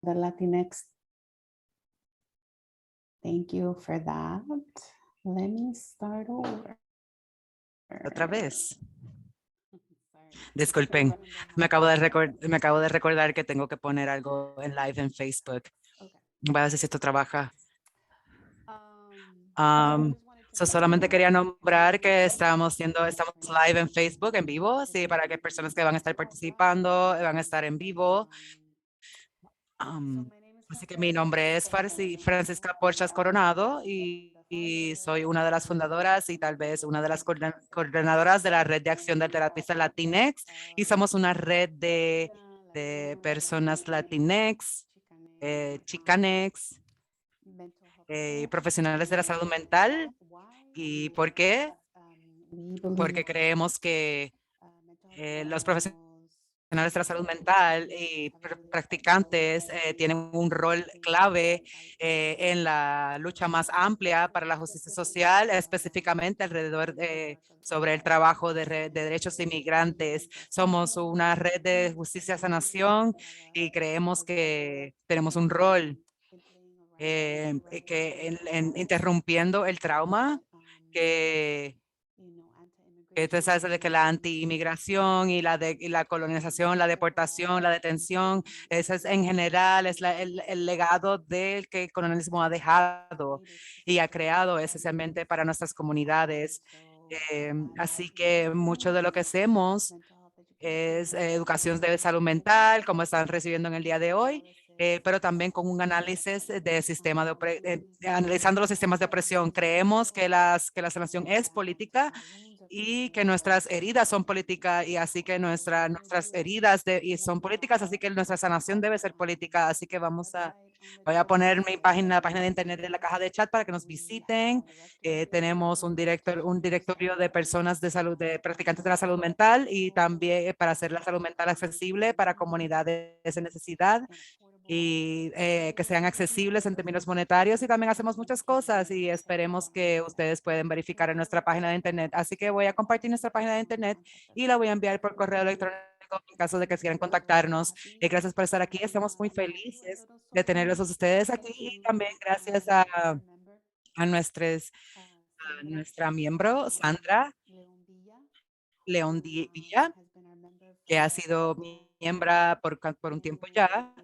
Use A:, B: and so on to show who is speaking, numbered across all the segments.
A: the Latinx. Thank you for that. Let me start over.
B: Otra vez.
A: Sorry.
B: Disculpen, me acabo de recordar que tengo que poner algo en live en Facebook.
A: Okay.
B: Voy a ver si esto trabaja.
A: I just wanted to
B: Solamente quería
A: mention
B: nombrar que estamos live en Facebook en vivo, sí, para que personas que van a estar participando van a estar en vivo.
A: so
B: Am,
A: my name is
B: Así que mi nombre es Francisca Porchas Coronado y soy una de las fundadoras y tal vez una de las coordinadoras de la red de acción de terapistas Latinex y somos una red de personas Latinex, Chicanex,
A: mental health
B: profesionales de la salud mental. ¿Y por qué?
A: we believe
B: Porque creemos que
A: mental health
B: los
A: professionals
B: profesionales de la salud mental y practicantes tienen un rol clave en la lucha más amplia para la justicia social, específicamente alrededor sobre el trabajo de derechos inmigrantes. Somos una red de justicia sanación y creemos que tenemos un rol en interrumpiendo el trauma que tú sabes de que la anti-inmigración y la colonización, la deportación, la detención, eso es en general, es el legado del que el colonialismo ha dejado y ha creado esencialmente para nuestras comunidades. Así que mucho de lo que hacemos es educación de salud mental, como están recibiendo en el día de hoy, pero también con un análisis de sistema analizando los sistemas de opresión. Creemos que la sanación es política y que nuestras heridas son políticas y así que nuestras heridas y son políticas, así que nuestra sanación debe ser política. Así que voy a poner la página de internet en la caja de chat para que nos visiten. Tenemos un directorio de personas de salud, de practicantes de la salud mental y también para hacer la salud mental accesible para comunidades en necesidad y que sean accesibles en términos monetarios y también hacemos muchas cosas y esperemos que ustedes pueden verificar en nuestra página de internet. Así que voy a compartir nuestra página de internet y la voy a enviar por correo electrónico en caso de que quieran contactarnos. Gracias por estar aquí. Estamos muy felices de tenerlos a ustedes aquí y también gracias a nuestra miembro Sandra León Villa, que ha sido miembro por un tiempo ya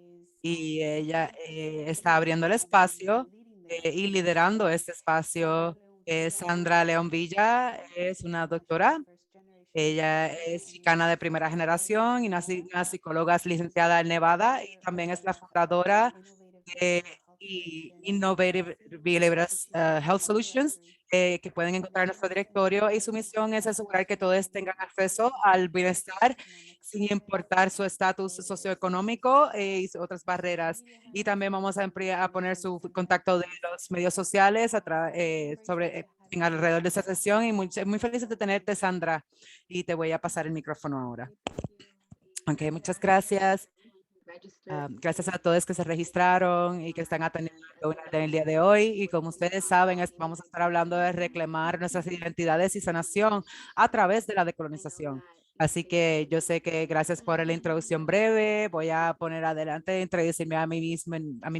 B: y ella está abriendo el espacio y liderando este espacio. Sandra León Villa es una doctora. Ella es chicana de primera generación y una psicóloga licenciada en Nevada y también es la fundadora de Innovative Behavioral Health Solutions, que pueden encontrar en nuestro directorio y su misión es asegurar que todos tengan acceso al bienestar sin importar su estatus socioeconómico y otras barreras. Y también vamos a poner su contacto de los medios sociales alrededor de esta sesión y muy feliz de tenerte, Sandra, y te voy a pasar el micrófono ahora. Ok, muchas gracias. Gracias a todos que se registraron y que están atendiendo el webinar del día de hoy. Y como ustedes saben, vamos a estar hablando de reclamar nuestras identidades y sanación a través de la decolonización. Así que yo sé que gracias por la introducción breve. Voy a poner adelante, introducirme a mí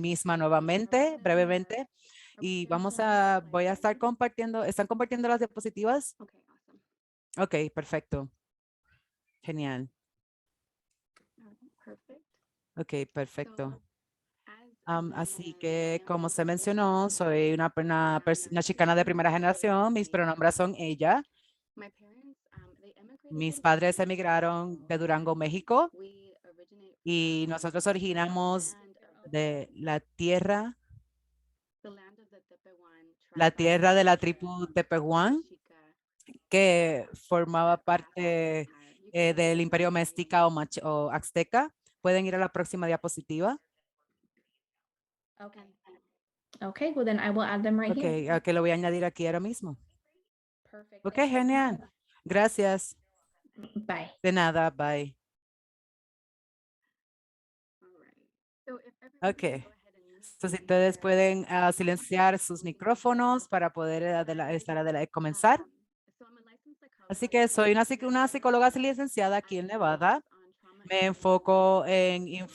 B: misma nuevamente, brevemente. Y voy a estar compartiendo, ¿están compartiendo las diapositivas? Ok, perfecto. Genial. Ok, perfecto. Así que, como se mencionó, soy una chicana de primera generación. Mis pronombres son ella. Mis padres emigraron de Durango, México, y nosotros originamos de la tierra de la tribu Tepehuán, que formaba parte del Imperio Mexicano o Azteca. Pueden ir a la próxima diapositiva.
C: Okay, well then I will add them right
B: Ok,
C: here.
B: que lo voy a añadir aquí ahora mismo.
C: Perfect.
B: Ok, genial. Gracias.
C: Bye.
B: De nada, bye. Ok. So, si ustedes pueden silenciar sus micrófonos para poder comenzar. Así que soy una psicóloga licenciada aquí en Nevada Me enfoco en,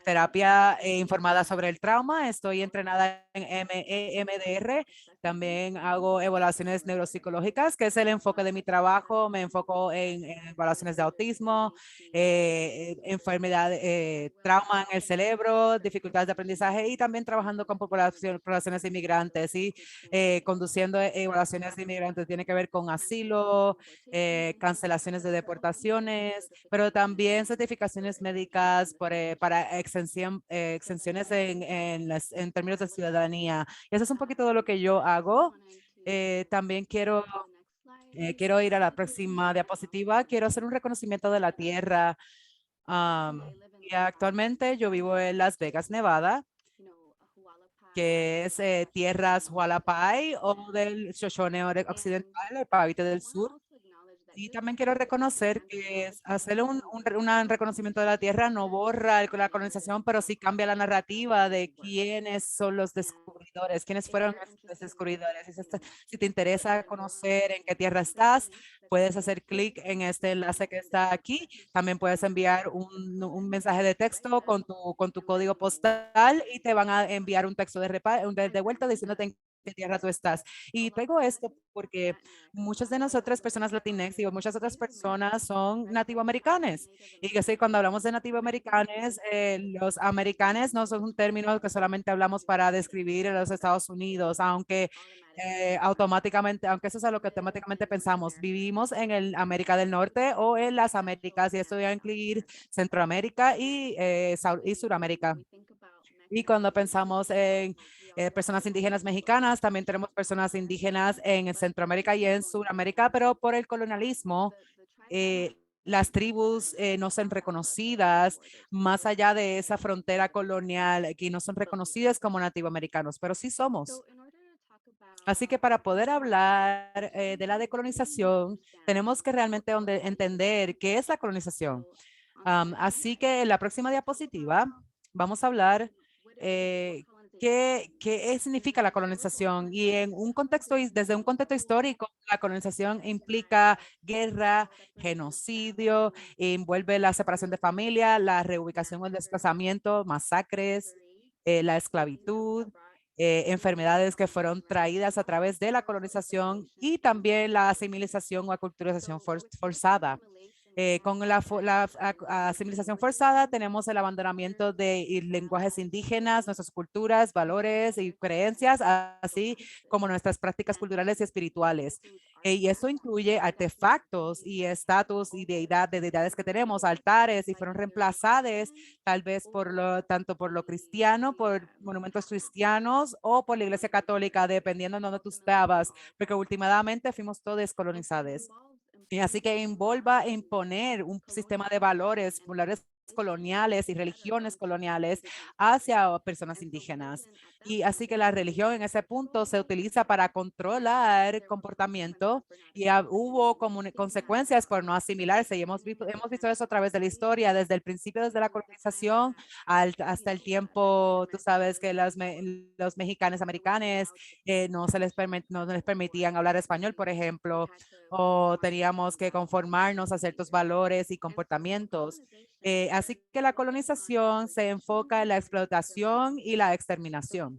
B: terapia informada sobre el trauma. Estoy entrenada en EMDR. También hago evaluaciones neuropsicológicas, que es el enfoque de mi trabajo. Me enfoco en evaluaciones de autismo, enfermedad, trauma en el cerebro, dificultades de aprendizaje y también trabajando con poblaciones inmigrantes y conduciendo evaluaciones de inmigrantes. Tiene que ver con asilo, cancelaciones de deportaciones, pero también certificaciones médicas para exenciones en términos de ciudadanía. Y eso es un poquito de lo que yo hago. También quiero ir a la próxima diapositiva. Quiero hacer un reconocimiento de la tierra. Y actualmente yo vivo en Las Vegas, Nevada, que es tierras Hualapai o del Shoshone Occidental, el Pavite del Sur. Y también quiero reconocer que hacerle un reconocimiento de la tierra no borra la colonización, pero sí cambia la narrativa de quiénes son los descubridores, quiénes fueron los descubridores. Si te interesa conocer en qué tierra estás, puedes hacer clic en este enlace que está aquí. También puedes enviar un mensaje de texto con tu código postal y te van a enviar un texto de vuelta diciéndote en qué tierra tú estás. Y traigo esto porque muchas de nosotras, personas latinex, digo, muchas otras personas son nativoamericanos. Y que sí, cuando hablamos de nativoamericanos, los americanos no son un término que solamente hablamos para describir a los Estados Unidos, aunque automáticamente, aunque eso es a lo que automáticamente pensamos, vivimos en el América del Norte o en las Américas, y esto va a incluir Centroamérica y Suramérica. Y cuando pensamos en personas indígenas mexicanas, también tenemos personas indígenas en Centroamérica y en Sudamérica, pero por el colonialismo, las tribus no son reconocidas más allá de esa frontera colonial, que no son reconocidas como nativoamericanos, pero sí somos. Así que para poder hablar de la decolonización, tenemos que realmente entender qué es la colonización. Así que en la próxima diapositiva vamos a hablar qué significa la colonización. Y en un contexto, desde un contexto histórico, la colonización implica guerra, genocidio, envuelve la separación de familia, la reubicación o el desplazamiento, masacres, la esclavitud, enfermedades que fueron traídas a través de la colonización y también la asimilización o aculturización forzada. Con la asimilización forzada tenemos el abandonamiento de lenguajes indígenas, nuestras culturas, valores y creencias, así como nuestras prácticas culturales y espirituales. Y eso incluye artefactos y estatus y deidades que tenemos, altares, y fueron reemplazadas tal vez tanto por lo cristiano, por monumentos cristianos o por la Iglesia Católica, dependiendo de donde tú estabas, porque últimamente fuimos todos descolonizados. Y así que involva imponer un sistema de valores coloniales y religiones coloniales hacia personas indígenas. Y así que la religión en ese punto se utiliza para controlar comportamiento y hubo consecuencias por no asimilarse. Y hemos visto eso a través de la historia, desde el principio, desde la colonización hasta el tiempo, tú sabes que los mexicanos americanos no les permitían hablar español, por ejemplo, o teníamos que conformarnos a ciertos valores y comportamientos. Así que la colonización se enfoca en la explotación y la exterminación.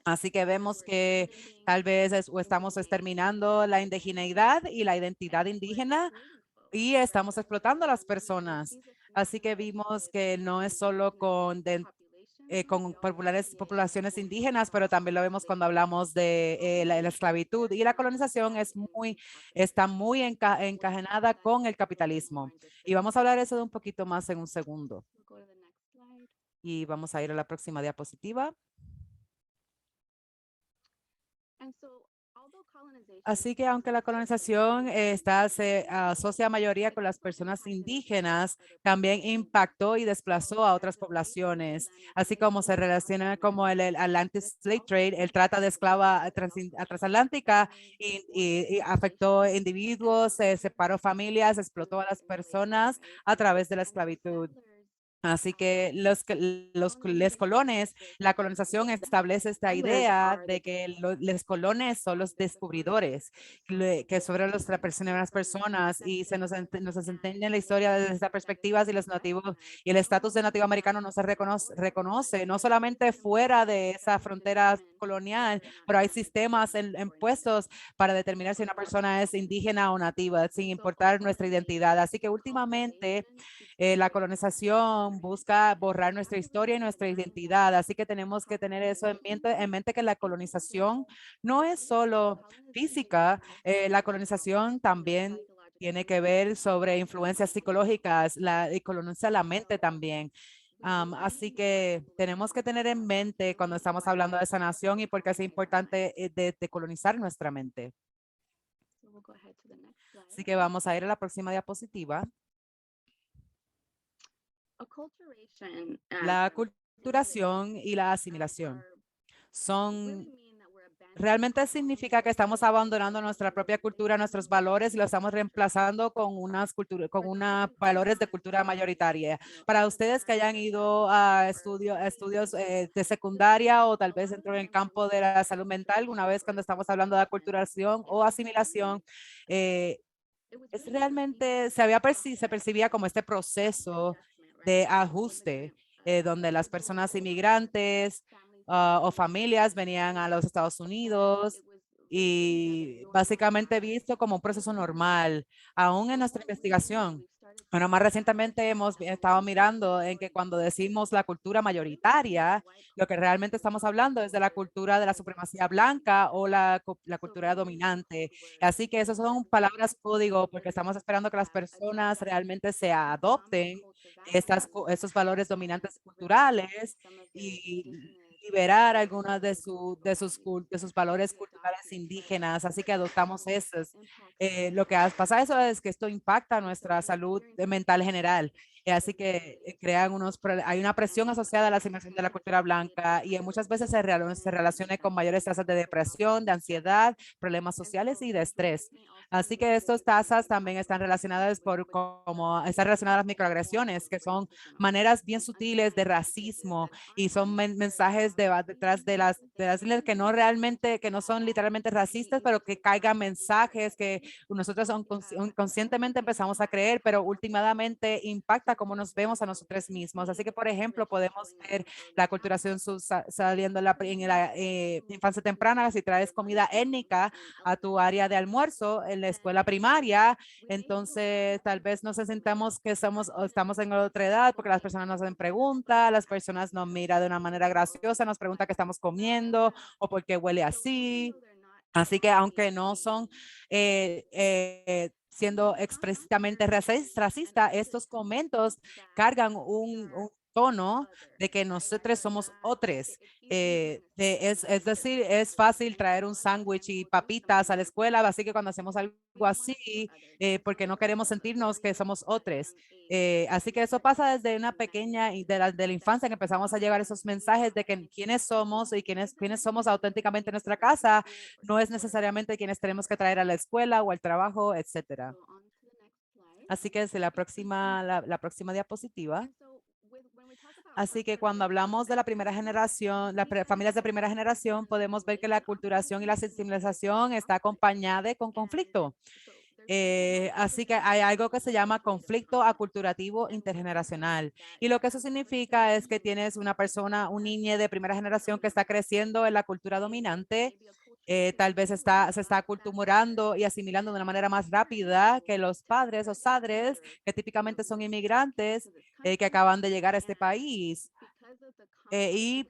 B: Así que vemos que tal vez o estamos exterminando la indigeneidad y la identidad indígena y estamos explotando a las personas. Así que vimos que no es solo con poblaciones indígenas, pero también lo vemos cuando hablamos de la esclavitud, y la colonización está muy encadenada con el capitalismo. Y vamos a hablar eso de un poquito más en un segundo. Y vamos a ir a la próxima diapositiva. Así que aunque la colonización se asocia a mayoría con las personas indígenas, también impactó y desplazó a otras poblaciones, así como se relaciona como el Atlantic Slave Trade, el trata de esclava transatlántica, y afectó individuos, separó familias, explotó a las personas a través de la esclavitud. Así que los colones, la colonización establece esta idea de que los colones son los descubridores, que sobre las personas y nos enseña la historia desde esta perspectiva y los nativos y el estatus de nativo americano no se reconoce, no solamente fuera de esa frontera colonial, pero hay sistemas en puestos para determinar si una persona es indígena o nativa, sin importar nuestra identidad. Así que últimamente la colonización busca borrar nuestra historia y nuestra identidad, así que tenemos que tener eso en mente que la colonización no es solo física, la colonización también tiene que ver sobre influencias psicológicas, y coloniza la mente también. Así que tenemos que tener en mente cuando estamos hablando de sanación y por qué es importante de colonizar nuestra mente. Así que vamos a ir a la próxima diapositiva. La culturación y la asimilación realmente significa que estamos abandonando nuestra propia cultura, nuestros valores y lo estamos reemplazando con unos valores de cultura mayoritaria. Para ustedes que hayan ido a estudios de secundaria o tal vez dentro del campo de la salud mental, una vez cuando estamos hablando de aculturación o asimilación, es realmente se percibía como este proceso de ajuste donde las personas inmigrantes o familias venían a los Estados Unidos y básicamente visto como un proceso normal, aún en nuestra investigación. Bueno, más recientemente hemos estado mirando en que cuando decimos la cultura mayoritaria, lo que realmente estamos hablando es de la cultura de la supremacía blanca o la cultura dominante. Así que esas son palabras código porque estamos esperando que las personas realmente se adopten estos valores dominantes culturales y liberar algunas de sus valores culturales indígenas. Así que adoptamos esos. Lo que pasa eso es que esto impacta nuestra salud mental general. Así que hay una presión asociada a la asimilación de la cultura blanca y muchas veces se relaciona con mayores tasas de depresión, de ansiedad, problemas sociales y de estrés. Así que estas tasas también están relacionadas están relacionadas a las microagresiones, que son maneras bien sutiles de racismo y son mensajes detrás de las líneas que no son literalmente racistas, pero que caigan mensajes que nosotros inconscientemente empezamos a creer, pero últimamente impacta cómo nos vemos a nosotros mismos. Así que, por ejemplo, podemos ver la aculturación saliendo en la infancia temprana. Si traes comida étnica a tu área de almuerzo en la escuela primaria, entonces tal vez nos sintamos que estamos en otra edad porque las personas nos hacen preguntas, las personas nos miran de una manera graciosa, nos preguntan qué estamos comiendo o por qué huele así. Así que aunque no son siendo explícitamente racista, estos comentarios cargan un tono de que nosotros somos otros. Es decir, es fácil traer un sándwich y papitas a la escuela, así que cuando hacemos algo así, porque no queremos sentirnos que somos otros. Así que eso pasa desde una pequeña y de la infancia que empezamos a llevar esos mensajes de que quiénes somos y quiénes somos auténticamente en nuestra casa no es necesariamente quienes tenemos que traer a la escuela o al trabajo, etcétera. Así que es la próxima diapositiva. Así que cuando hablamos de la primera generación, familias de primera generación, podemos ver que la culturación y la sensibilización está acompañada con conflicto. Así que hay algo que se llama conflicto aculturativo intergeneracional. Y lo que eso significa es que tienes una persona, un niño de primera generación que está creciendo en la cultura dominante. Tal vez se está aculturando y asimilando de una manera más rápida que los padres o sadres, que típicamente son inmigrantes que acaban de llegar a este país. Y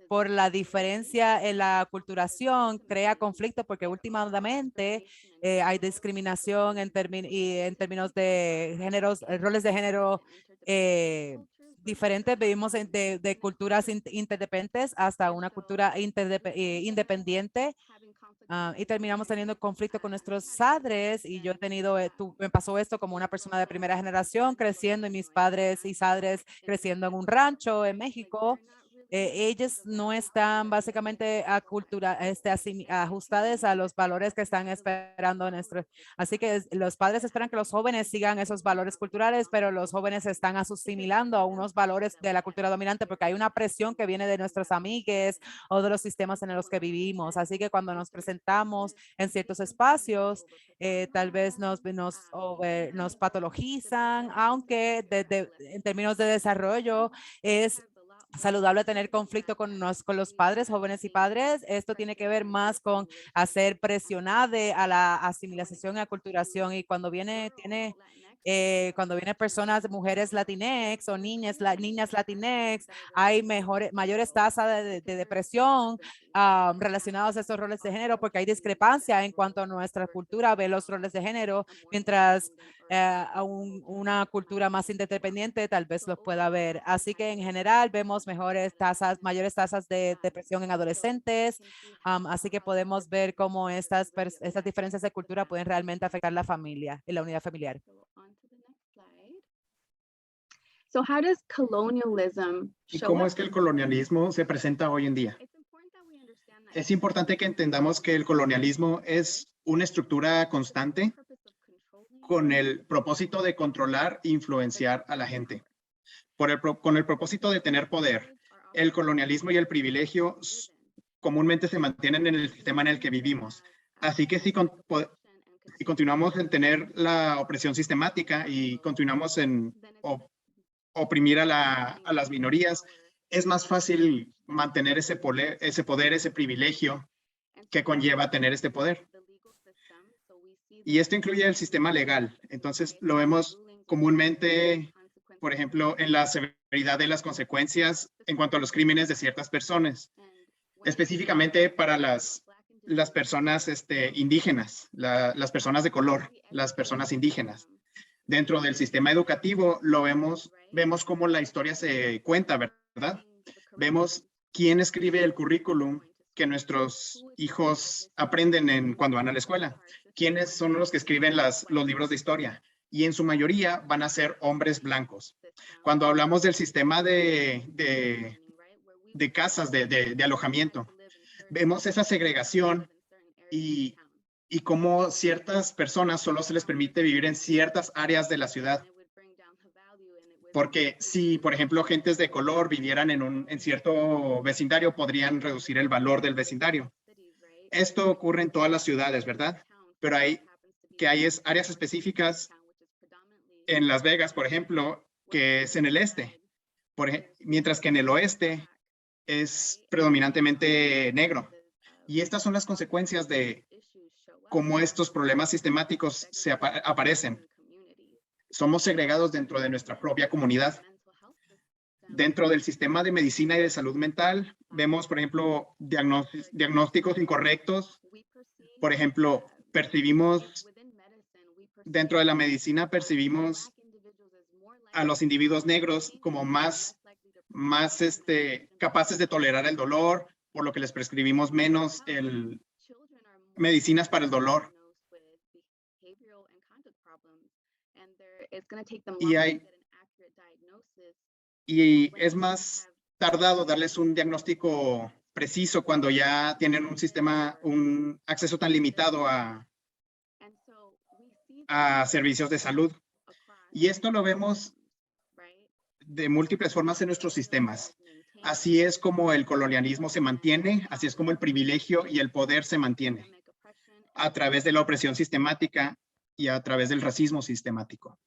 B: por la diferencia en la aculturación crea conflicto porque últimamente hay discriminación en términos de géneros, roles de género diferentes. Vivimos de culturas interdependientes hasta una cultura independiente. Y terminamos teniendo conflicto con nuestros padres y yo he tenido, me pasó esto como una persona de primera generación creciendo y mis padres y sadres creciendo en un rancho en México ellas no están básicamente ajustadas a los valores que están esperando nuestros. Así que los padres esperan que los jóvenes sigan esos valores culturales, pero los jóvenes están asimilando a unos valores de la cultura dominante porque hay una presión que viene de nuestros amigues o de los sistemas en los que vivimos. Así que cuando nos presentamos en ciertos espacios, tal vez nos patologizan, aunque en términos de desarrollo es saludable tener conflicto con los padres, jóvenes y padres. Esto tiene que ver más con hacer presionada a la asimilación y aculturación. Y cuando viene personas, mujeres latinex o niñas latinex, hay mayores tasas de depresión relacionados a estos roles de género porque hay discrepancia en cuanto a nuestra cultura ve los roles de género, mientras una cultura más independiente tal vez los pueda ver. Así que en general vemos mayores tasas de depresión en adolescentes. Así que podemos ver cómo estas diferencias de cultura pueden realmente afectar la familia y la unidad familiar.
D: So how does colonialism
E: ¿Y
D: show
E: cómo
D: up?
E: es que el colonialismo se presenta hoy en día? Es importante que entendamos que el colonialismo es una estructura constante con el propósito de controlar e influenciar a la gente. Con el propósito de tener poder, el colonialismo y el privilegio comúnmente se mantienen en el sistema en el que vivimos. Así que si continuamos en tener la opresión sistemática y continuamos en oprimir a las minorías, es más fácil mantener ese poder, ese privilegio que conlleva tener este poder. Y esto incluye el sistema legal. Entonces, lo vemos comúnmente, por ejemplo, en la severidad de las consecuencias en cuanto a los crímenes de ciertas personas, específicamente para las personas indígenas, las personas de color, las personas indígenas. Dentro del sistema educativo vemos cómo la historia se cuenta, ¿verdad? Vemos quién escribe el currículum que nuestros hijos aprenden cuando van a la escuela. ¿Quiénes son los que escriben los libros de historia? Y en su mayoría van a ser hombres blancos. Cuando hablamos del sistema de casas, de alojamiento, vemos esa segregación y cómo ciertas personas solo se les permite vivir en ciertas áreas de la ciudad. Porque si, por ejemplo, gentes de color vivieran en cierto vecindario, podrían reducir el valor del vecindario. Esto ocurre en todas las ciudades, ¿verdad? Pero hay áreas específicas en Las Vegas, por ejemplo, que es en el este, mientras que en el oeste es predominantemente negro. Y estas son las consecuencias de cómo estos problemas sistemáticos aparecen. Somos segregados dentro de nuestra propia comunidad. Dentro del sistema de medicina y de salud mental, vemos, por ejemplo, diagnósticos incorrectos. Por ejemplo, dentro de la medicina percibimos a los individuos negros como más capaces de tolerar el dolor, por lo que les prescribimos menos medicinas para el dolor. Y es más tardado darles un diagnóstico preciso cuando ya tienen un acceso tan limitado a servicios de salud. Y esto lo vemos de múltiples formas en nuestros sistemas. Así es como el colonialismo se mantiene, así es como el privilegio y el poder se mantiene, a través de la opresión sistemática y a través del racismo sistemático.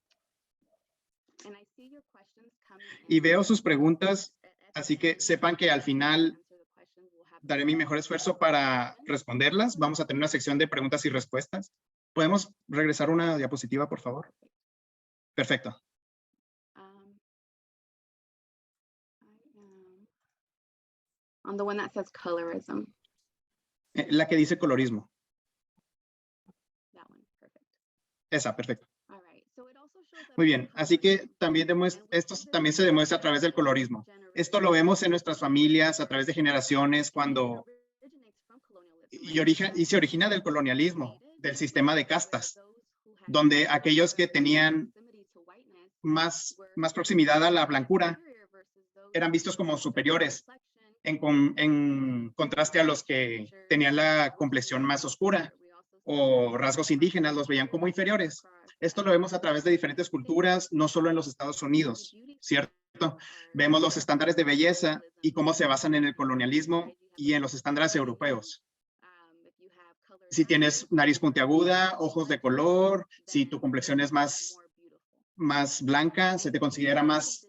E: Y veo sus preguntas, así que sepan que al final daré mi mejor esfuerzo para responderlas. Vamos a tener una sección de preguntas y respuestas. ¿Podemos regresar una diapositiva, por favor? Perfecto.
D: On the one that says colorism.
E: La que dice colorismo.
D: That one, perfect.
E: Esa, perfecto.
D: All right. So it also shows up
E: Muy bien, así que esto también se demuestra a través del colorismo. Esto lo vemos en nuestras familias, a través de generaciones, y se origina del colonialismo, del sistema de castas, donde aquellos que tenían más proximidad a la blancura eran vistos como superiores en contraste a los que tenían la complexión más oscura o rasgos indígenas, los veían como inferiores. Esto lo vemos a través de diferentes culturas, no solo en los Estados Unidos, ¿cierto? Vemos los estándares de belleza y cómo se basan en el colonialismo y en los estándares europeos. Si tienes nariz puntiaguda, ojos de color, si tu complexión es más blanca, se te considera más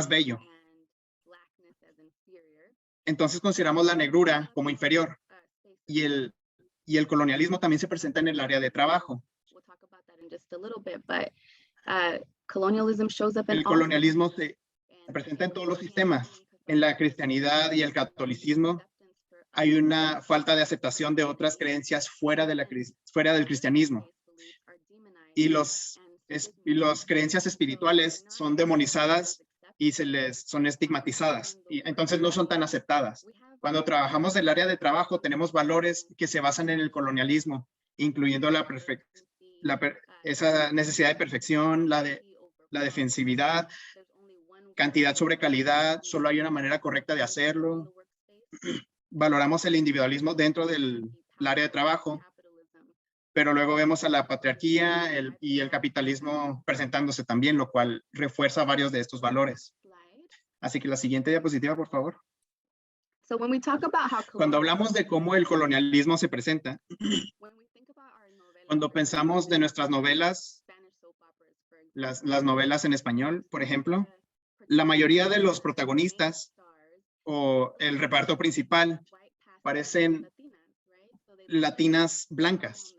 E: bello. Entonces consideramos la negrura como inferior y el colonialismo también se presenta en el área de trabajo. El colonialismo se presenta en todos los sistemas. En la cristianidad y el catolicismo hay una falta de aceptación de otras creencias fuera del cristianismo. Y las creencias espirituales son demonizadas y son estigmatizadas. Y entonces no son tan aceptadas. Cuando trabajamos en el área de trabajo, tenemos valores que se basan en el colonialismo, incluyendo esa necesidad de perfección, la defensividad, cantidad sobre calidad, solo hay una manera correcta de hacerlo. Valoramos el individualismo dentro del área de trabajo, pero luego vemos a la patriarquía y el capitalismo presentándose también, lo cual refuerza varios de estos valores. Así que la siguiente diapositiva, por favor. Cuando hablamos de cómo el colonialismo se presenta, cuando pensamos de nuestras novelas, las novelas en español, por ejemplo, la mayoría de los protagonistas o el reparto principal parecen latinas blancas.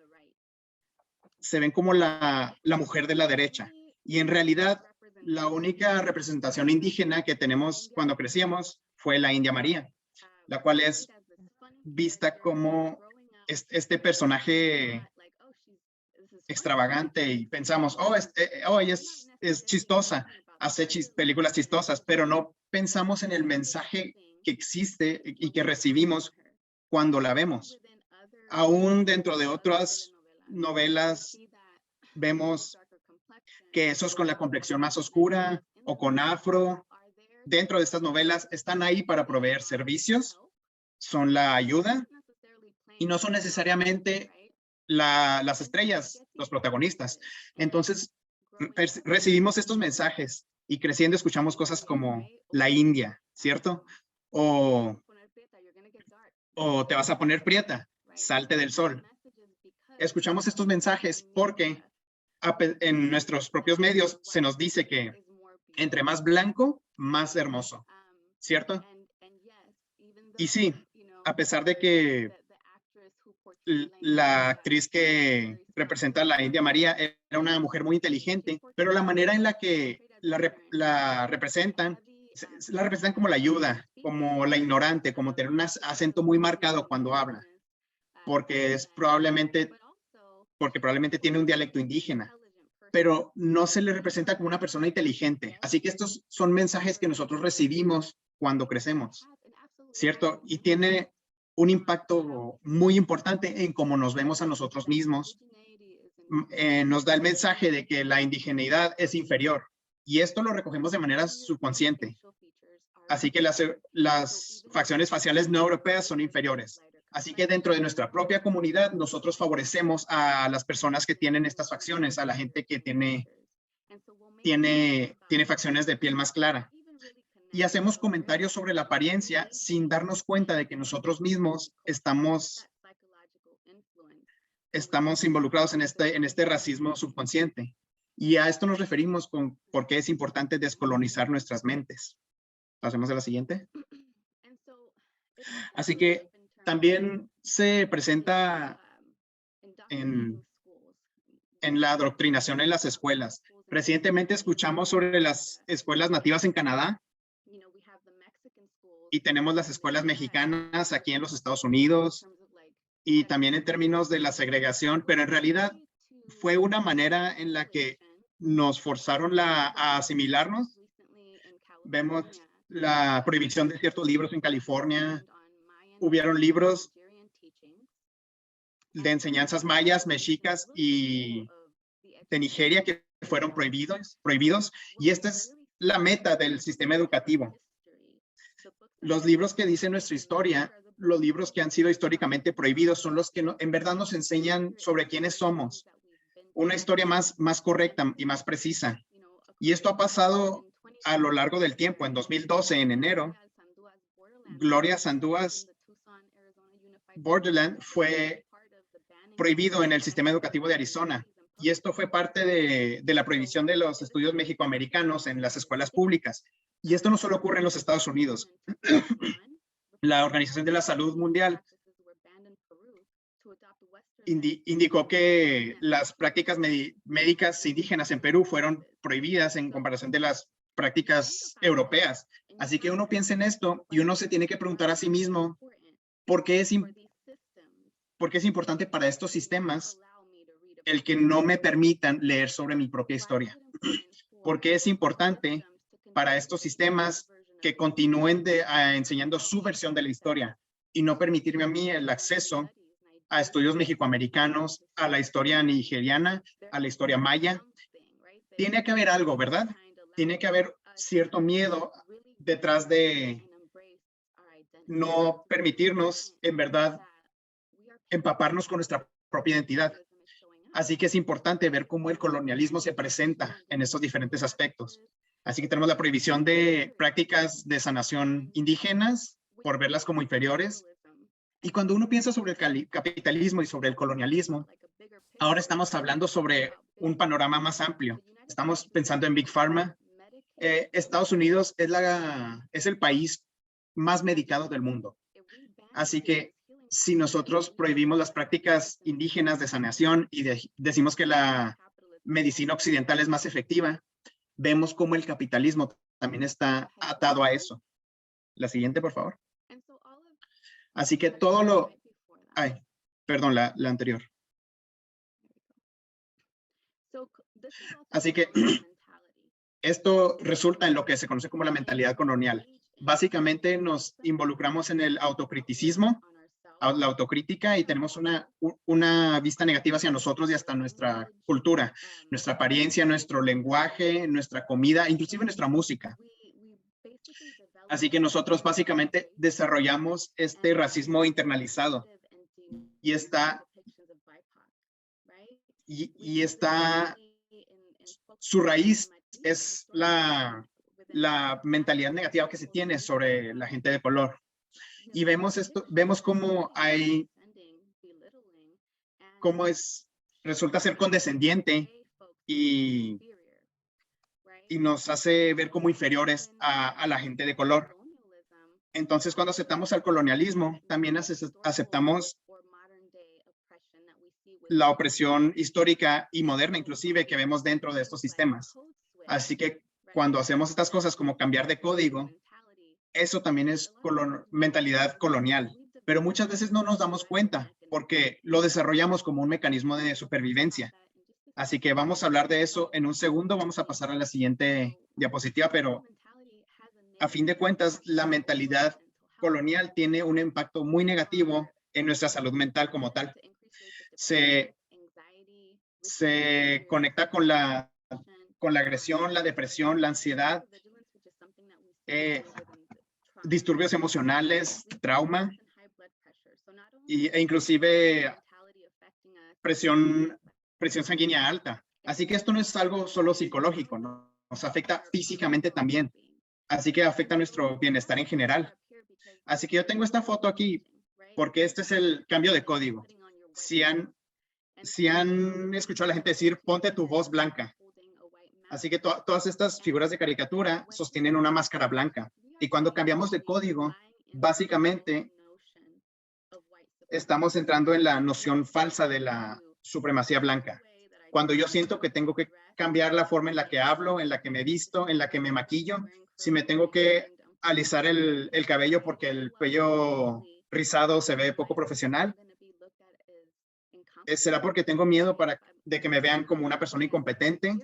E: Se ven como la mujer de la derecha. Y en realidad, la única representación indígena que tenemos cuando crecíamos fue la India María, la cual es vista como este personaje extravagante y pensamos, ella es chistosa, hace películas chistosas, pero no pensamos en el mensaje que existe y que recibimos cuando la vemos. Aún dentro de otras novelas vemos que esos con la complexión más oscura o con afro, dentro de estas novelas están ahí para proveer servicios, son la ayuda y no son necesariamente las estrellas, los protagonistas. Entonces, recibimos estos mensajes y creciendo escuchamos cosas como la India, ¿cierto? O te vas a poner prieta, salte del sol. Escuchamos estos mensajes porque en nuestros propios medios se nos dice que entre más blanco, más hermoso, ¿cierto? Y sí, a pesar de que la actriz que representa a la India María era una mujer muy inteligente, pero la manera en la que la representan como la ayuda, como la ignorante, como tener un acento muy marcado cuando habla, porque probablemente tiene un dialecto indígena, pero no se le representa como una persona inteligente. Así que estos son mensajes que nosotros recibimos cuando crecemos, ¿cierto? Y tiene un impacto muy importante en cómo nos vemos a nosotros mismos. Nos da el mensaje de que la indigeneidad es inferior y esto lo recogemos de manera subconsciente. Así que las facciones faciales no europeas son inferiores. Así que dentro de nuestra propia comunidad nosotros favorecemos a las personas que tienen estas facciones, a la gente que tiene facciones de piel más clara. Y hacemos comentarios sobre la apariencia sin darnos cuenta de que nosotros mismos estamos involucrados en este racismo subconsciente. Y a esto nos referimos con por qué es importante descolonizar nuestras mentes. Pasemos a la siguiente. Así que también se presenta en la adoctrinación en las escuelas. Recientemente escuchamos sobre las escuelas nativas en Canadá. Y tenemos las escuelas mexicanas aquí en los Estados Unidos y también en términos de la segregación, pero en realidad fue una manera en la que nos forzaron a asimilarnos. Vemos la prohibición de ciertos libros en California. Hubieron libros de enseñanzas mayas, mexicas y de Nigeria que fueron prohibidos. Y esta es la meta del sistema educativo. Los libros que dicen nuestra historia, los libros que han sido históricamente prohibidos, son los que en verdad nos enseñan sobre quiénes somos. Una historia más correcta y más precisa. Y esto ha pasado a lo largo del tiempo. En 2012, en enero, Gloria Sandúas Borderland fue prohibido en el sistema educativo de Arizona. Y esto fue parte de la prohibición de los estudios mexicoamericanos en las escuelas públicas. Y esto no solo ocurre en los Estados Unidos. La Organización de la Salud Mundial indicó que las prácticas médicas indígenas en Perú fueron prohibidas en comparación de las prácticas europeas. Así que uno piensa en esto y uno se tiene que preguntar a sí mismo, ¿por qué es importante para estos sistemas el que no me permitan leer sobre mi propia historia? ¿Por qué es importante para estos sistemas que continúen enseñando su versión de la historia y no permitirme a mí el acceso a estudios mexicoamericanos, a la historia nigeriana, a la historia maya? Tiene que haber algo, ¿verdad? Tiene que haber cierto miedo detrás de no permitirnos, en verdad, empaparnos con nuestra propia identidad. Así que es importante ver cómo el colonialismo se presenta en estos diferentes aspectos. Así que tenemos la prohibición de prácticas de sanación indígenas por verlas como inferiores. Y cuando uno piensa sobre el capitalismo y sobre el colonialismo, ahora estamos hablando sobre un panorama más amplio. Estamos pensando en Big Pharma. Estados Unidos es el país más medicado del mundo. Así que si nosotros prohibimos las prácticas indígenas de sanación y decimos que la medicina occidental es más efectiva, vemos cómo el capitalismo también está atado a eso. La siguiente, por favor. Así que todo lo... Ay, perdón, la anterior. Así que esto resulta en lo que se conoce como la mentalidad colonial. Básicamente nos involucramos en el autocriticismo, la autocrítica, y tenemos una vista negativa hacia nosotros y hasta nuestra cultura, nuestra apariencia, nuestro lenguaje, nuestra comida, inclusive nuestra música. Así que nosotros básicamente desarrollamos este racismo internalizado y su raíz es la mentalidad negativa que se tiene sobre la gente de color. Y vemos cómo resulta ser condescendiente y nos hace ver como inferiores a la gente de color. Entonces, cuando aceptamos al colonialismo, también aceptamos la opresión histórica y moderna, inclusive, que vemos dentro de estos sistemas. Así que cuando hacemos estas cosas como cambiar de código, eso también es mentalidad colonial. Pero muchas veces no nos damos cuenta porque lo desarrollamos como un mecanismo de supervivencia. Así que vamos a hablar de eso en un segundo. Vamos a pasar a la siguiente diapositiva, pero a fin de cuentas, la mentalidad colonial tiene un impacto muy negativo en nuestra salud mental como tal. Se conecta con la agresión, la depresión, la ansiedad, disturbios emocionales, trauma e inclusive presión sanguínea alta. Así que esto no es algo solo psicológico, ¿no? Nos afecta físicamente también. Así que afecta nuestro bienestar en general. Así que yo tengo esta foto aquí porque este es el cambio de código. Si han escuchado a la gente decir, ponte tu voz blanca. Así que todas estas figuras de caricatura sostienen una máscara blanca. Y cuando cambiamos de código, básicamente estamos entrando en la noción falsa de la supremacía blanca. Cuando yo siento que tengo que cambiar la forma en la que hablo, en la que me visto, en la que me maquillo, si me tengo que alisar el cabello porque el cuello rizado se ve poco profesional, ¿será porque tengo miedo de que me vean como una persona incompetente,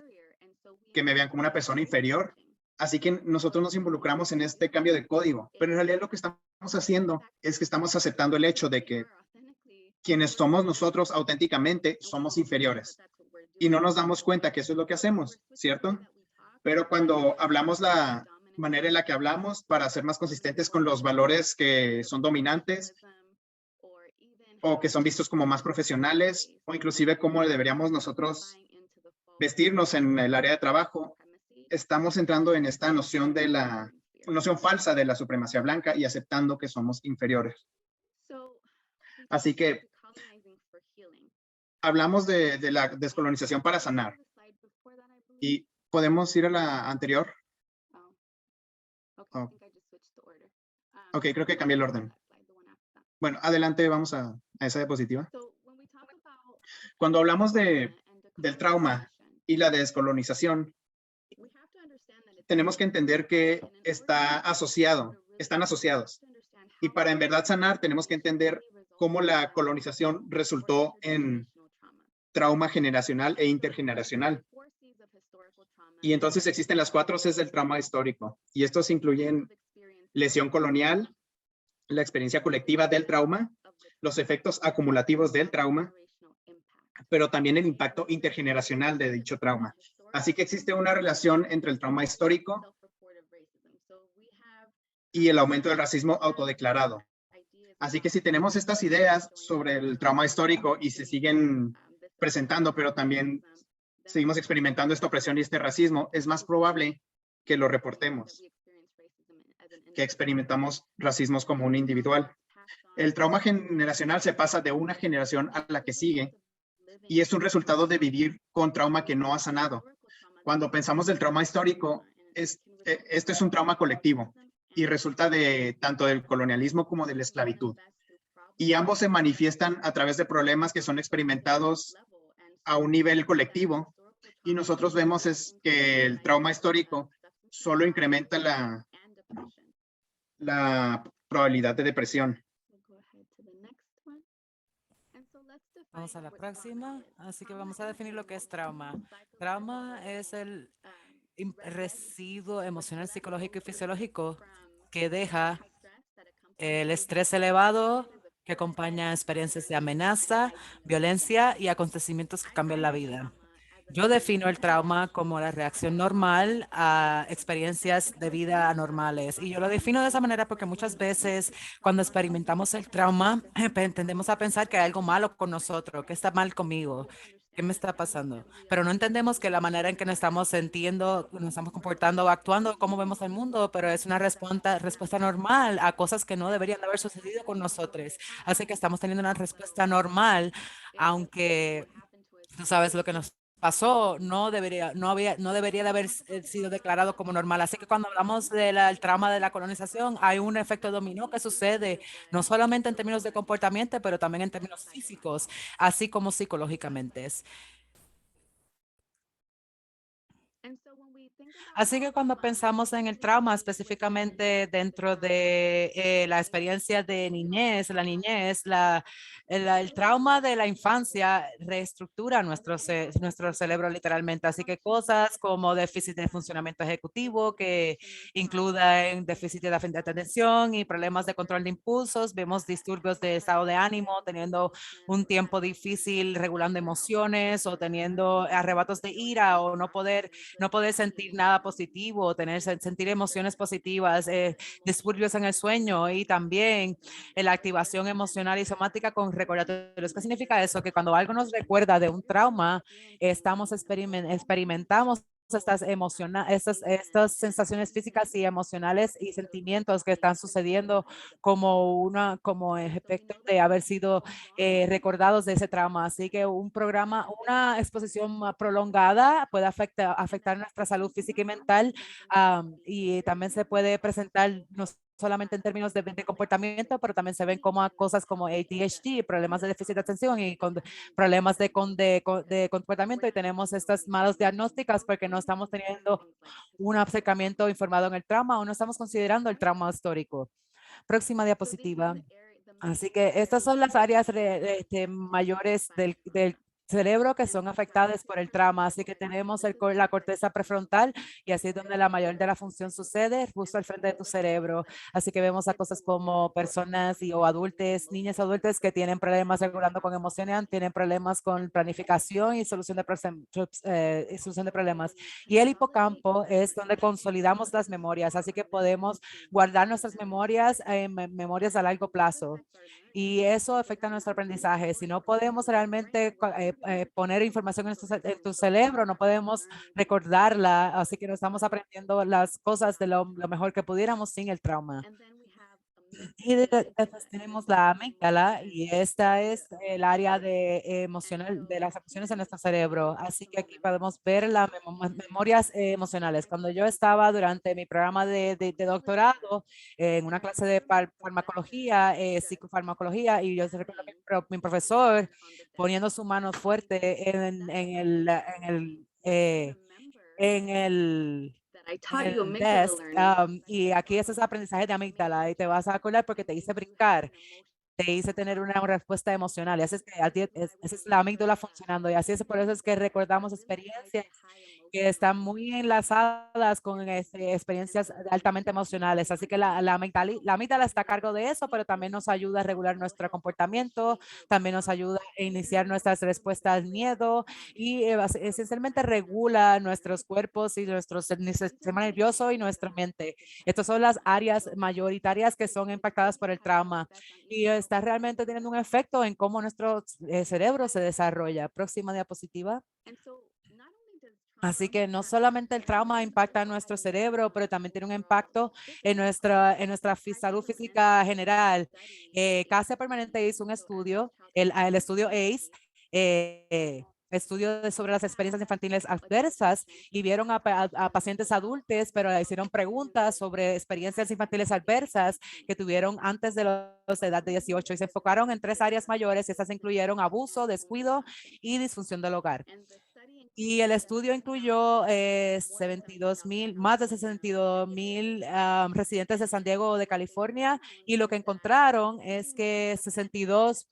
E: que me vean como una persona inferior? Así que nosotros nos involucramos en este cambio de código, pero en realidad lo que estamos haciendo es que estamos aceptando el hecho de que quienes somos nosotros auténticamente somos inferiores y no nos damos cuenta que eso es lo que hacemos, ¿cierto? Pero cuando hablamos manera en la que hablamos para ser más consistentes con los valores que son dominantes o que son vistos como más profesionales, o inclusive cómo deberíamos nosotros vestirnos en el área de trabajo. Estamos entrando en esta noción de la noción falsa de la supremacía blanca y aceptando que somos inferiores. Así que hablamos de la descolonización para sanar. Y podemos ir a la anterior. Oh. Ok, creo que cambié el orden. Bueno, adelante, vamos a esa diapositiva. Cuando hablamos del trauma y la descolonización, tenemos que entender que están asociados. Y para en verdad sanar, tenemos que entender cómo la colonización resultó en trauma generacional e intergeneracional. Y entonces existen las 4 Cs del trauma histórico. Y estos incluyen lesión colonial, la experiencia colectiva del trauma, los efectos acumulativos del trauma, pero también el impacto intergeneracional de dicho trauma. Así que existe una relación entre el trauma histórico y el aumento del racismo autodeclarado. Así que si tenemos estas ideas sobre el trauma histórico y se siguen presentando, pero también seguimos experimentando esta opresión y este racismo, es más probable que lo reportemos, que experimentamos racismos como un individual. El trauma generacional se pasa de una generación a la que sigue y es un resultado de vivir con trauma que no ha sanado. Cuando pensamos del trauma histórico, esto es un trauma colectivo y resulta de tanto del colonialismo como de la esclavitud. Y ambos se manifiestan a través de problemas que son experimentados a un nivel colectivo. Y nosotros vemos es que el trauma histórico solo incrementa la probabilidad de depresión.
B: Vamos a la próxima. Así que vamos a definir lo que es trauma. Trauma es el residuo emocional, psicológico y fisiológico que deja el estrés elevado que acompaña experiencias de amenaza, violencia y acontecimientos que cambian la vida. Yo defino el trauma como la reacción normal a experiencias de vida anormales. Y yo lo defino de esa manera porque muchas veces cuando experimentamos el trauma, tendemos a pensar que hay algo malo con nosotros, que está mal conmigo, qué me está pasando. Pero no entendemos que la manera en que nos estamos sintiendo, nos estamos comportando o actuando, cómo vemos el mundo, pero es una respuesta normal a cosas que no deberían de haber sucedido con nosotros. Así que estamos teniendo una respuesta normal, aunque tú sabes lo que nos pasó, no debería de haber sido declarado como normal. Así que cuando hablamos del trauma de la colonización, hay un efecto dominó que sucede no solamente en términos de comportamiento, pero también en términos físicos, así como psicológicamente. Así que cuando pensamos en el trauma, específicamente dentro de la experiencia de niñez, el trauma de la infancia reestructura nuestro cerebro literalmente. Así que cosas como déficit de funcionamiento ejecutivo, que incluyen déficit de atención y problemas de control de impulsos, vemos disturbios de estado de ánimo, teniendo un tiempo difícil regulando emociones o teniendo arrebatos de ira o no poder sentir nada positivo, sentir emociones positivas, disturbios en el sueño y también la activación emocional y somática con recordatorios. ¿Qué significa eso? Que cuando algo nos recuerda de un trauma, experimentamos estas sensaciones físicas y emocionales y sentimientos que están sucediendo como efecto de haber sido recordados de ese trauma. Así que una exposición prolongada puede afectar nuestra salud física y mental, y también se puede presentar no solamente en términos de comportamiento, pero también se ven como cosas como ADHD, problemas de déficit de atención y problemas de comportamiento, y tenemos estas malos diagnósticos porque no estamos teniendo un acercamiento informado en el trauma o no estamos considerando el trauma histórico. Próxima diapositiva. Así que estas son las áreas mayores del cerebro que son afectadas por el trauma. Así que tenemos la corteza prefrontal y así es donde la mayor de la función sucede, justo al frente de tu cerebro. Así que vemos a cosas como personas o adultos, niños adultos que tienen problemas regulando con emociones, tienen problemas con planificación y solución de problemas. Y el hipocampo es donde consolidamos las memorias, así que podemos guardar nuestras memorias en memorias a largo plazo. Y eso afecta nuestro aprendizaje. Si no podemos realmente poner información en tu cerebro, no podemos recordarla, así que no estamos aprendiendo las cosas de lo mejor que pudiéramos sin el trauma. Y después tenemos la amígdala y esta es el área emocional de las emociones en nuestro cerebro. Así que aquí podemos ver las memorias emocionales. Cuando yo estaba durante mi programa de doctorado en una clase de farmacología, psicofarmacología, y yo recuerdo que mi profesor poniendo su mano fuerte en el
D: I taught you
B: el
D: amygdala
B: desk,
D: learning.
B: y aquí ese es el aprendizaje de amígdala y te vas a acordar porque te hice brincar, te hice tener una respuesta emocional y así es que esa es la amígdala funcionando y así es por eso es que recordamos experiencias que están muy enlazadas con experiencias altamente emocionales. Así que la amígdala está a cargo de eso, pero también nos ayuda a regular nuestro comportamiento, también nos ayuda a iniciar nuestras respuestas al miedo y esencialmente regula nuestros cuerpos y nuestro sistema nervioso y nuestra mente. Estas son las áreas mayoritarias que son impactadas por el trauma y está realmente teniendo un efecto en cómo nuestro cerebro se desarrolla. Próxima diapositiva. Así que no solamente el trauma impacta en nuestro cerebro, pero también tiene un impacto en nuestra salud física general. Casa Permanente hizo un estudio, el estudio ACE, estudio sobre las experiencias infantiles adversas y vieron a pacientes adultos, pero le hicieron preguntas sobre experiencias infantiles adversas que tuvieron antes de de edad de 18 y se enfocaron en 3 áreas mayores. Esas incluyeron abuso, descuido y disfunción del hogar. Y el estudio incluyó 72,000, más de 62,000 residentes de San Diego de California y lo que encontraron es que 62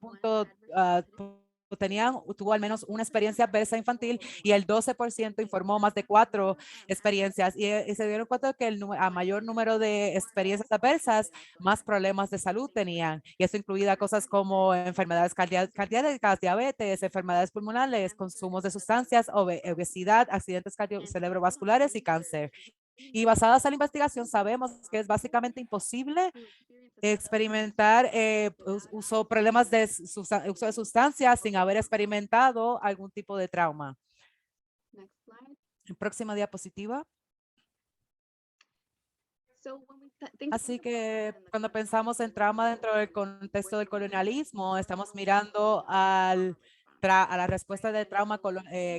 B: tuvo al menos una experiencia adversa infantil y el 12% informó más de 4 experiencias y se dieron cuenta que a mayor número de experiencias adversas, más problemas de salud tenían y eso incluía cosas como enfermedades cardíacas, diabetes, enfermedades pulmonares, consumos de sustancias, obesidad, accidentes cerebrovasculares y cáncer. Y basadas en la investigación sabemos que es básicamente imposible experimentar problemas de uso de sustancias sin haber experimentado algún tipo de trauma. Próxima diapositiva. Así que cuando pensamos en trauma dentro del contexto del colonialismo, estamos mirando a la respuesta del trauma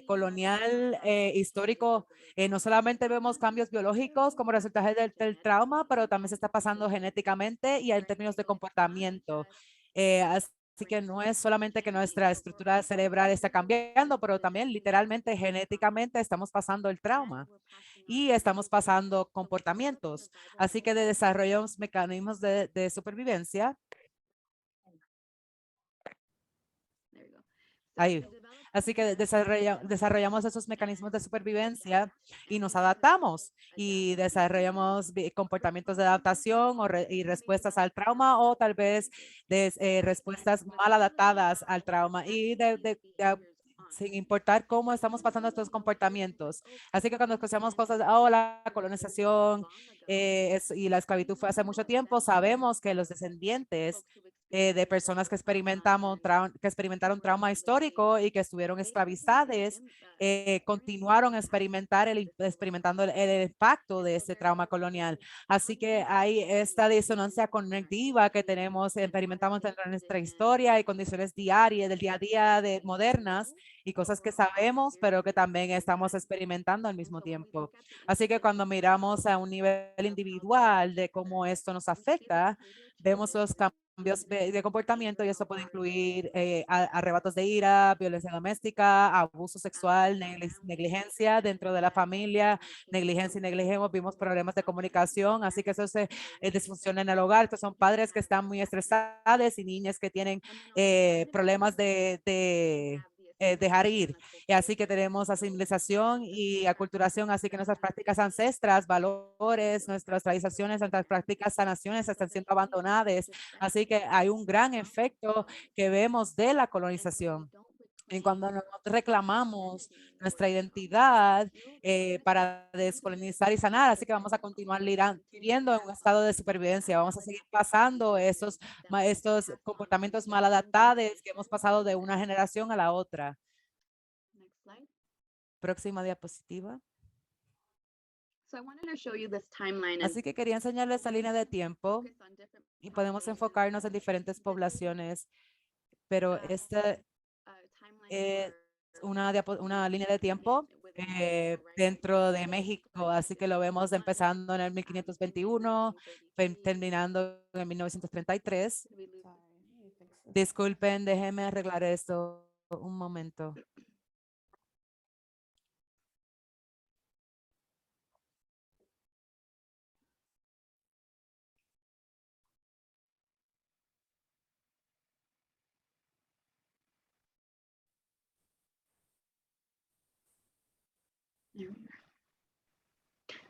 B: colonial histórico. No solamente vemos cambios biológicos como resultado del trauma, pero también se está pasando genéticamente y en términos de comportamiento. Así que no es solamente que nuestra estructura cerebral está cambiando, pero también literalmente genéticamente estamos pasando el trauma y estamos pasando comportamientos. Así que desarrollamos mecanismos de supervivencia. Ahí. Así que desarrollamos esos mecanismos de supervivencia y nos adaptamos y desarrollamos comportamientos de adaptación y respuestas al trauma o tal vez respuestas mal adaptadas al trauma y sin importar cómo estamos pasando estos comportamientos. Así que cuando escuchamos cosas, la colonización y la esclavitud fue hace mucho tiempo, sabemos que los descendientes de personas que experimentaron trauma histórico y que estuvieron esclavizadas, continuaron experimentando el impacto de ese trauma colonial. Así que hay esta disonancia cognitiva que experimentamos en nuestra historia y condiciones diarias, del día a día modernas y cosas que sabemos, pero que también estamos experimentando al mismo tiempo. Así que cuando miramos a un nivel individual de cómo esto nos afecta, vemos los cambios de comportamiento y eso puede incluir arrebatos de ira, violencia doméstica, abuso sexual, negligencia dentro de la familia, negligencia y negligemos, vimos problemas de comunicación, así que eso se disfunciona en el hogar. Estos son padres que están muy estresados y niñas que tienen problemas de dejar ir. Y así que tenemos asimilización y aculturación, así que nuestras prácticas ancestras, valores, nuestras tradiciones, nuestras prácticas, sanaciones están siendo abandonadas. Así que hay un gran efecto que vemos de la colonización. Y cuando nos reclamamos nuestra identidad para descolonizar y sanar, así que vamos a continuar viviendo en un estado de supervivencia. Vamos a seguir pasando estos comportamientos mal adaptados que hemos pasado de una generación a la otra.
D: Next slide.
B: Próxima diapositiva.
D: So I wanted to show you this timeline and
B: Así que quería enseñarles esta línea de tiempo
D: focus on different
B: y podemos enfocarnos en diferentes poblaciones, pero esta
D: timeline
B: es
D: for
B: una línea de tiempo
D: within Mexico, right?
B: dentro de México, así que lo vemos empezando en el 1521, terminando en 1933.
D: Did we lose this?
A: Sorry, you fixed this.
B: Disculpen, déjenme arreglar esto un momento.
D: There we are.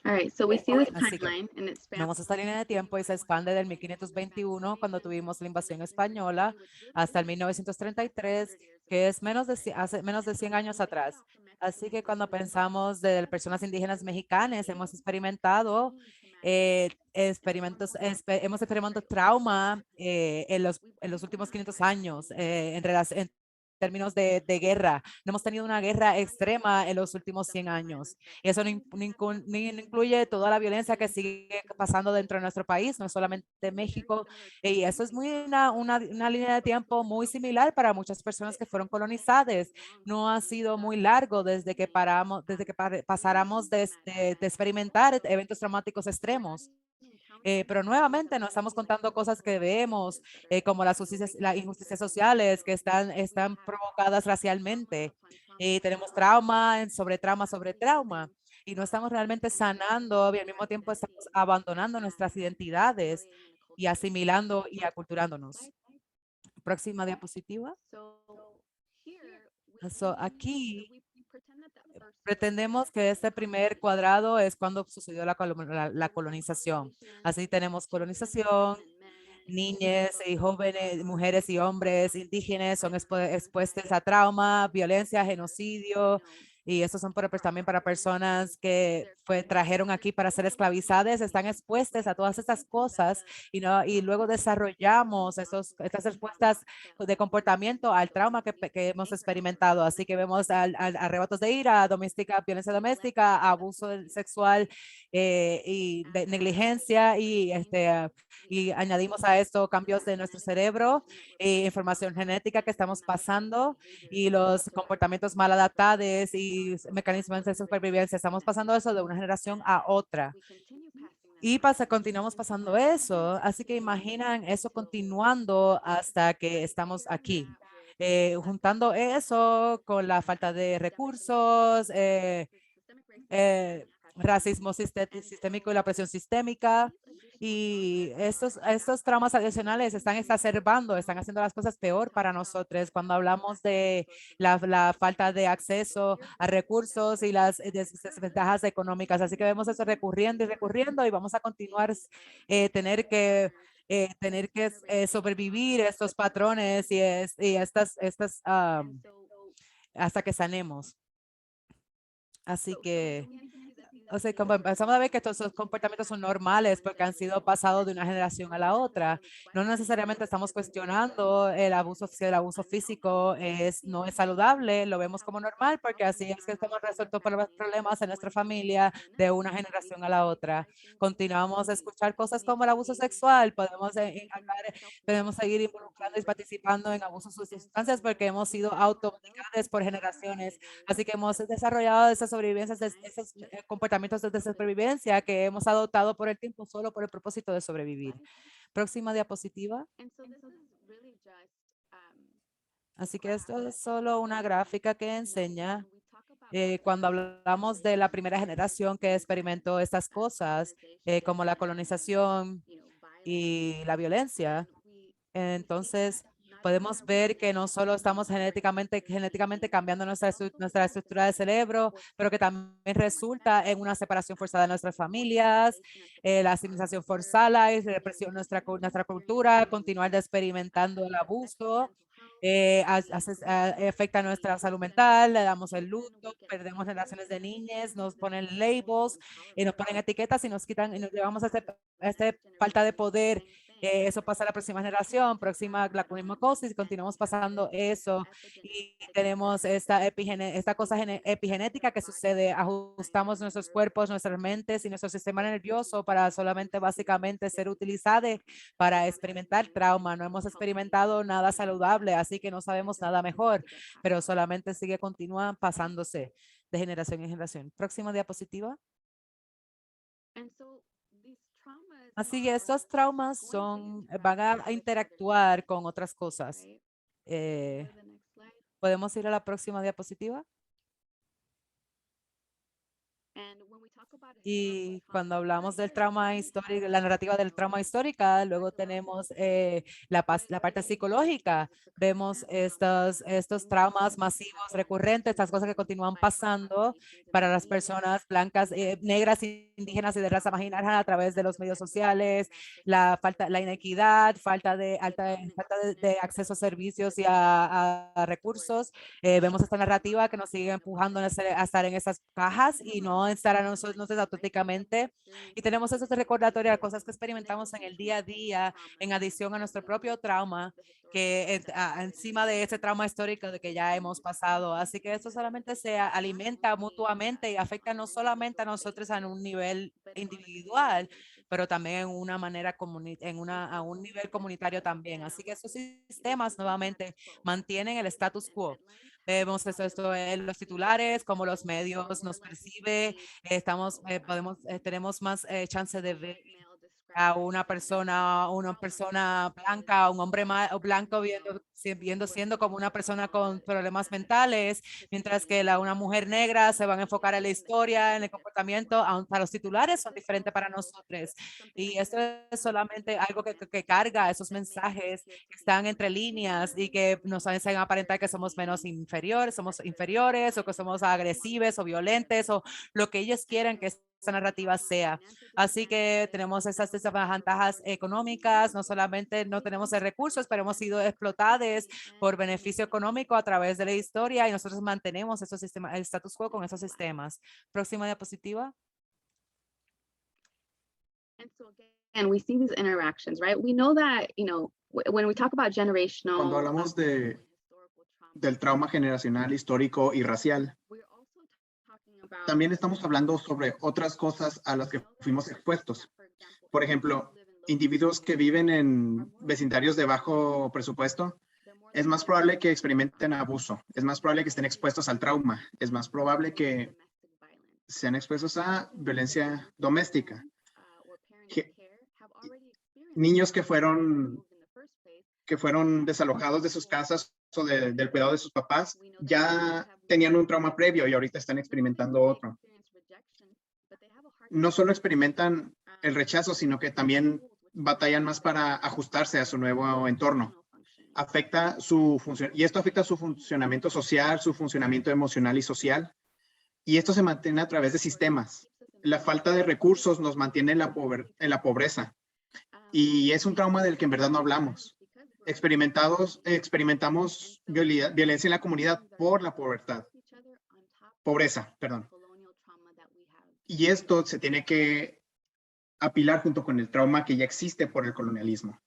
D: All right, so we see this
B: Así que
D: timeline and it spans
B: vemos esta línea de tiempo y se expande del 1521, cuando tuvimos la invasión española, hasta el 1933, que es hace menos de 100 años atrás. Así que cuando pensamos de personas indígenas mexicanas, hemos experimentado hemos experimentado trauma en los últimos 500 años en términos de guerra. No hemos tenido una guerra extrema en los últimos 100 años. Y eso no incluye toda la violencia que sigue pasando dentro de nuestro país, no solamente México. Y eso es una línea de tiempo muy similar para muchas personas que fueron colonizadas. No ha sido muy largo desde que pasáramos de experimentar eventos traumáticos extremos. Pero nuevamente nos estamos contando cosas que vemos, como las injusticias sociales que están provocadas racialmente. Tenemos trauma sobre trauma sobre trauma y no estamos realmente sanando y al mismo tiempo estamos abandonando nuestras identidades y asimilando y aculturándonos. Próxima diapositiva. Aquí pretendemos que este primer cuadrado es cuando sucedió la colonización. Así tenemos colonización, niñas y jóvenes, mujeres y hombres indígenas son expuestos a trauma, violencia, genocidio. Y estos son también para personas que trajeron aquí para ser esclavizadas, están expuestas a todas estas cosas y luego desarrollamos estas respuestas de comportamiento al trauma que hemos experimentado. Así que vemos arrebatos de ira, violencia doméstica, abuso sexual y de negligencia y añadimos a esto cambios de nuestro cerebro, información genética que estamos pasando y los comportamientos mal adaptados y mecanismos de supervivencia. Estamos pasando eso de una generación a otra. Y continuamos pasando eso. Así que imaginan eso continuando hasta que estamos aquí. Juntando eso con la falta de recursos, racismo sistémico y la presión sistémica. Y estos traumas adicionales están exacerbando, están haciendo las cosas peor para nosotros cuando hablamos de la falta de acceso a recursos y las desventajas económicas. Así que vemos eso recurriendo y recurriendo y vamos a continuar tener que sobrevivir estos patrones y hasta que sanemos. Así que como empezamos a ver que estos comportamientos son normales porque han sido pasados de una generación a la otra. No necesariamente estamos cuestionando el abuso, si el abuso físico no es saludable, lo vemos como normal porque así es que estamos resueltos problemas en nuestra familia de una generación a la otra. Continuamos a escuchar cosas como el abuso sexual, podemos seguir involucrando y participando en abusos de sustancias porque hemos sido automedicados por generaciones. Así que hemos desarrollado esas sobrevivencias, esos comportamientos de supervivencia que hemos adoptado por el tiempo solo por el propósito de sobrevivir. Próxima diapositiva. Así que esto es solo una gráfica que enseña cuando hablamos de la primera generación que experimentó estas cosas, como la colonización y la violencia. Entonces, podemos ver que no solo estamos genéticamente cambiando nuestra estructura de cerebro, pero que también resulta en una separación forzada de nuestras familias, la asimilización forzada y represión nuestra cultura, continuar experimentando el abuso. Afecta nuestra salud mental, le damos el luto, perdemos relaciones de niñez, nos ponen labels y nos ponen etiquetas y nos quitan y nos llevamos a esta falta de poder. Eso pasa a la próxima generación, la misma cosa y continuamos pasando eso y tenemos esta cosa epigenética que sucede, ajustamos nuestros cuerpos, nuestras mentes y nuestro sistema nervioso para solamente básicamente ser utilizados para experimentar trauma. No hemos experimentado nada saludable, así que no sabemos nada mejor, pero solamente continúa pasándose de generación en generación. Próxima diapositiva. Así que estos traumas van a interactuar con otras cosas. ¿Podemos ir a la próxima diapositiva? Y cuando hablamos del trauma histórico, la narrativa del trauma histórica, luego tenemos la parte psicológica. Vemos estos traumas masivos recurrentes, estas cosas que continúan pasando para las personas blancas, negras, indígenas y de raza marginal a través de los medios sociales, la inequidad, falta de acceso a servicios y a recursos. Vemos esta narrativa que nos sigue empujando a estar en esas cajas y no estar a nosotros auténticamente. Y tenemos esos recordatorios de cosas que experimentamos en el día a día, en adición a nuestro propio trauma, que encima de ese trauma histórico de que ya hemos pasado. Así que esto solamente se alimenta mutuamente y afecta no solamente a nosotros a un nivel individual, pero también en una manera a un nivel comunitario también. Así que esos sistemas nuevamente mantienen el status quo. Vemos esto en los titulares, cómo los medios nos perciben, tenemos más chance de ver a una persona blanca, un hombre blanco siendo como una persona con problemas mentales, mientras que una mujer negra se van a enfocar en la historia, en el comportamiento, aunque los titulares son diferentes para nosotros. Y esto es solamente algo que carga esos mensajes que están entre líneas y que nos hacen aparentar que somos somos inferiores o que somos agresivos o violentos o lo que ellos quieren que esa narrativa sea. Así que tenemos esas desventajas económicas, no solamente no tenemos recursos, pero hemos sido explotados por beneficio económico a través de la historia y nosotros mantenemos esos sistemas, el status quo con esos sistemas. Próxima diapositiva.
D: And we see these interactions, right? We know that, when we talk about generational.
E: Cuando hablamos del trauma generacional, histórico y racial, también estamos hablando sobre otras cosas a las que fuimos expuestos. Por ejemplo, individuos que viven en vecindarios de bajo presupuesto, es más probable que experimenten abuso, es más probable que estén expuestos al trauma, es más probable que sean expuestos a violencia doméstica. Niños que fueron desalojados de sus casas o del cuidado de sus papás, ya tenían un trauma previo y ahorita están experimentando otro. No solo experimentan el rechazo, sino que también batallan más para ajustarse a su nuevo entorno. Y esto afecta su funcionamiento social, su funcionamiento emocional y social. Y esto se mantiene a través de sistemas. La falta de recursos nos mantiene en la pobreza. Y es un trauma del que en verdad no hablamos. Experimentamos violencia en la comunidad por la pobreza. Y esto se tiene que apilar junto con el trauma que ya existe por el colonialismo.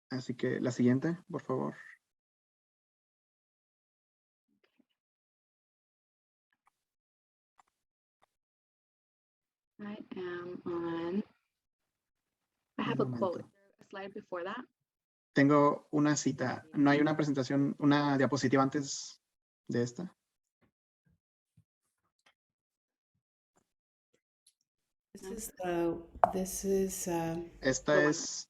E: Así que la siguiente, por favor.
D: I have a quote. A slide before that.
E: Tengo una cita. ¿No hay una presentación, una diapositiva antes de esta? Esta es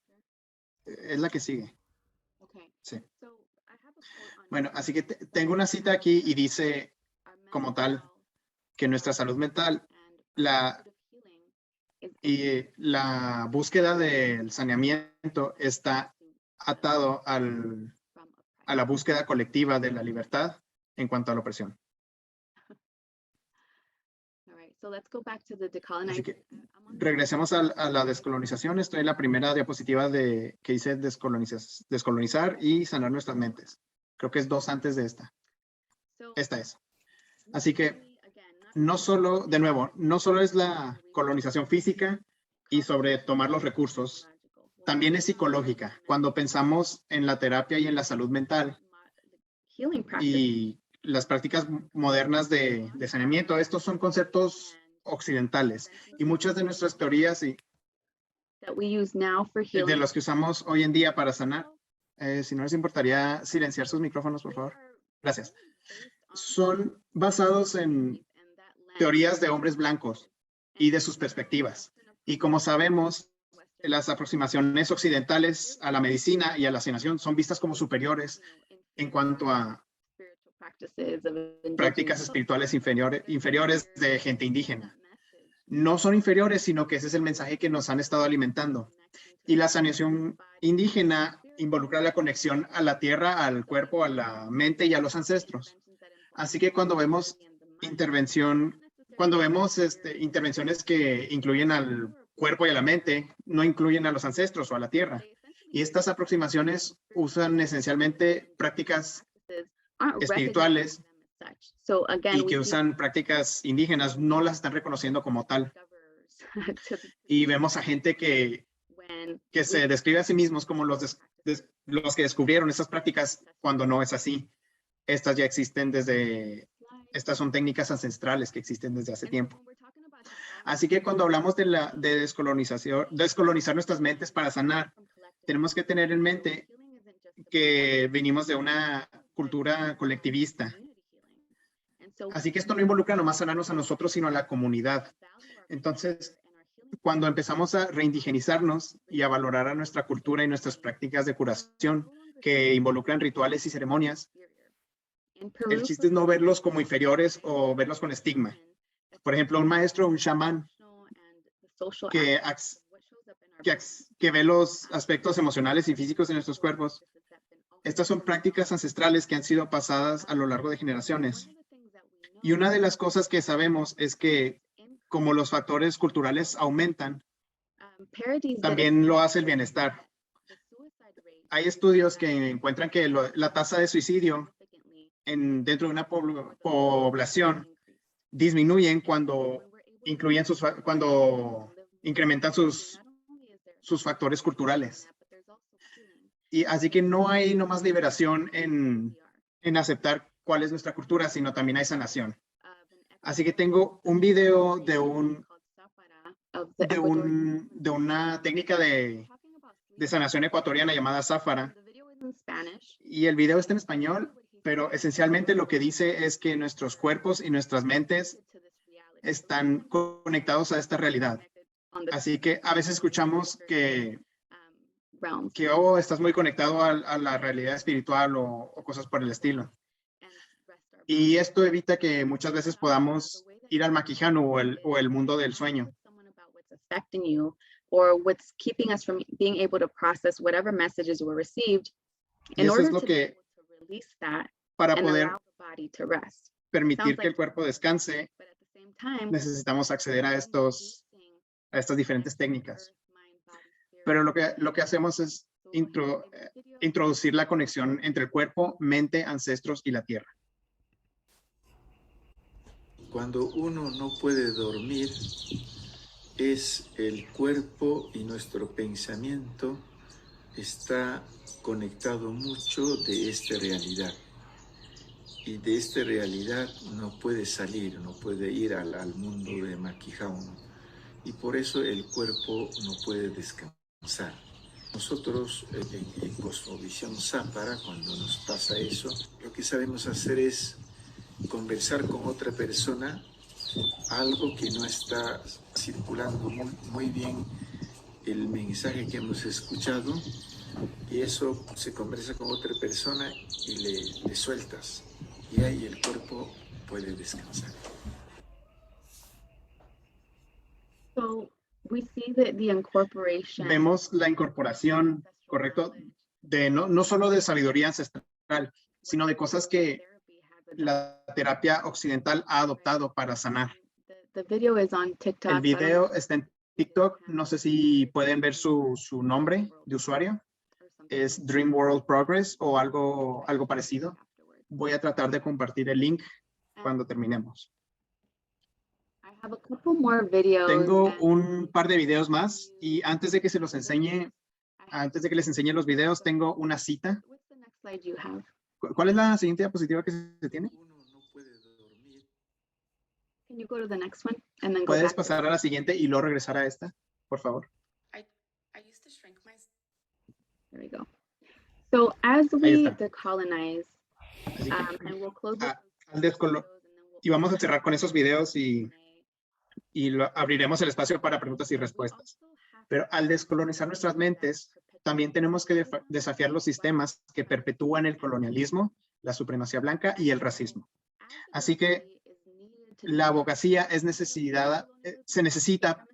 E: la que sigue. Sí. Bueno, así que tengo una cita aquí y dice como tal que nuestra salud mental, Y la búsqueda del saneamiento está atado a la búsqueda colectiva de la libertad en cuanto a la opresión. Así que regresemos a la descolonización. Estoy en la primera diapositiva que hice descolonizar y sanar nuestras mentes. Creo que es 2 antes de esta. Esta es. Así que no solo, de nuevo, no solo es la colonización física y sobre tomar los recursos, también es psicológica. Cuando pensamos en la terapia y en la salud mental y las prácticas modernas de saneamiento, estos son conceptos occidentales y muchas de nuestras teorías y de los que usamos hoy en día para sanar, si no les importaría silenciar sus micrófonos, por favor. Gracias. Son basados en teorías de hombres blancos y de sus perspectivas. Y como sabemos, las aproximaciones occidentales a la medicina y a la sanación son vistas como superiores en cuanto a prácticas espirituales inferiores de gente indígena. No son inferiores, sino que ese es el mensaje que nos han estado alimentando. Y la sanación indígena involucra la conexión a la tierra, al cuerpo, a la mente y a los ancestros. Así que cuando vemos intervenciones que incluyen al cuerpo y a la mente, no incluyen a los ancestros o a la tierra. Y estas aproximaciones usan esencialmente prácticas espirituales y que usan prácticas indígenas, no las están reconociendo como tal. Y vemos a gente que se describe a sí mismos como los que descubrieron esas prácticas cuando no es así. Estas ya existen estas son técnicas ancestrales que existen desde hace tiempo. Así que cuando hablamos de descolonizar nuestras mentes para sanar, tenemos que tener en mente que venimos de una cultura colectivista. Así que esto no involucra nomás sanarnos a nosotros, sino a la comunidad. Entonces, cuando empezamos a reindigenizarnos y a valorar a nuestra cultura y nuestras prácticas de curación que involucran rituales y ceremonias, el chiste es no verlos como inferiores o verlos con estigma. Por ejemplo, un maestro, un chamán, que ve los aspectos emocionales y físicos de nuestros cuerpos. Estas son prácticas ancestrales que han sido pasadas a lo largo de generaciones. Y una de las cosas que sabemos es que como los factores culturales aumentan, también lo hace el bienestar. Hay estudios que encuentran que la tasa de suicidio dentro de una población disminuyen cuando incrementan sus factores culturales. Y así que no hay nomás liberación en aceptar cuál es nuestra cultura, sino también hay sanación. Así que tengo un video de una técnica de sanación ecuatoriana llamada Sáfara. Y el video está en español, pero esencialmente lo que dice es que nuestros cuerpos y nuestras mentes están conectados a esta realidad. Así que a veces escuchamos que estás muy conectado a la realidad espiritual o cosas por el estilo. Y esto evita que muchas veces podamos ir al maquijano o el mundo del sueño. Y eso es lo que, para poder permitir que el cuerpo descanse, necesitamos acceder a estas diferentes técnicas. Pero lo que hacemos es introducir la conexión entre el cuerpo, mente, ancestros y la tierra.
F: Cuando uno no puede dormir, es el cuerpo y nuestro pensamiento está conectado mucho de esta realidad. Y de esta realidad no puede salir, no puede ir al mundo de Maquijauno. Y por eso el cuerpo no puede descansar. Nosotros en Cosmovisión Sápara, cuando nos pasa eso, lo que sabemos hacer es conversar con otra persona, algo que no está circulando muy bien el mensaje que hemos escuchado, y eso se conversa con otra persona y le sueltas, y ahí el cuerpo puede descansar.
D: the incorporation.
E: Vemos la incorporación, correcto, de no solo de sabiduría ancestral, sino de cosas que la terapia occidental ha adoptado para sanar.
D: The video is on TikTok.
E: El video está en TikTok, no sé si pueden ver su nombre de usuario, es Dream World Progress o algo parecido. Voy a tratar de compartir el link cuando terminemos.
D: I have a couple more videos.
E: Tengo
D: and
E: un par de videos más y antes de que se los enseñe, antes de que les enseñe los videos, tengo una cita.
D: What's the next slide you have?
E: ¿Cuál es la siguiente diapositiva que se tiene?
F: Uno no puede dormir.
D: Can you go to the next one and then go
E: ¿Puedes
D: back?
E: pasar a la siguiente y luego regresar a esta, por favor?
G: I used to shrink myself.
D: There we go. So as
E: Ahí
D: we
E: está.
D: decolonize,
E: Así que,
D: and we'll close this
E: al descolo- y vamos a cerrar con esos videos y abriremos el espacio para preguntas y respuestas. Pero al descolonizar nuestras mentes, también tenemos que desafiar los sistemas que perpetúan el colonialismo, la supremacía blanca y el racismo. Así que la abogacía se necesita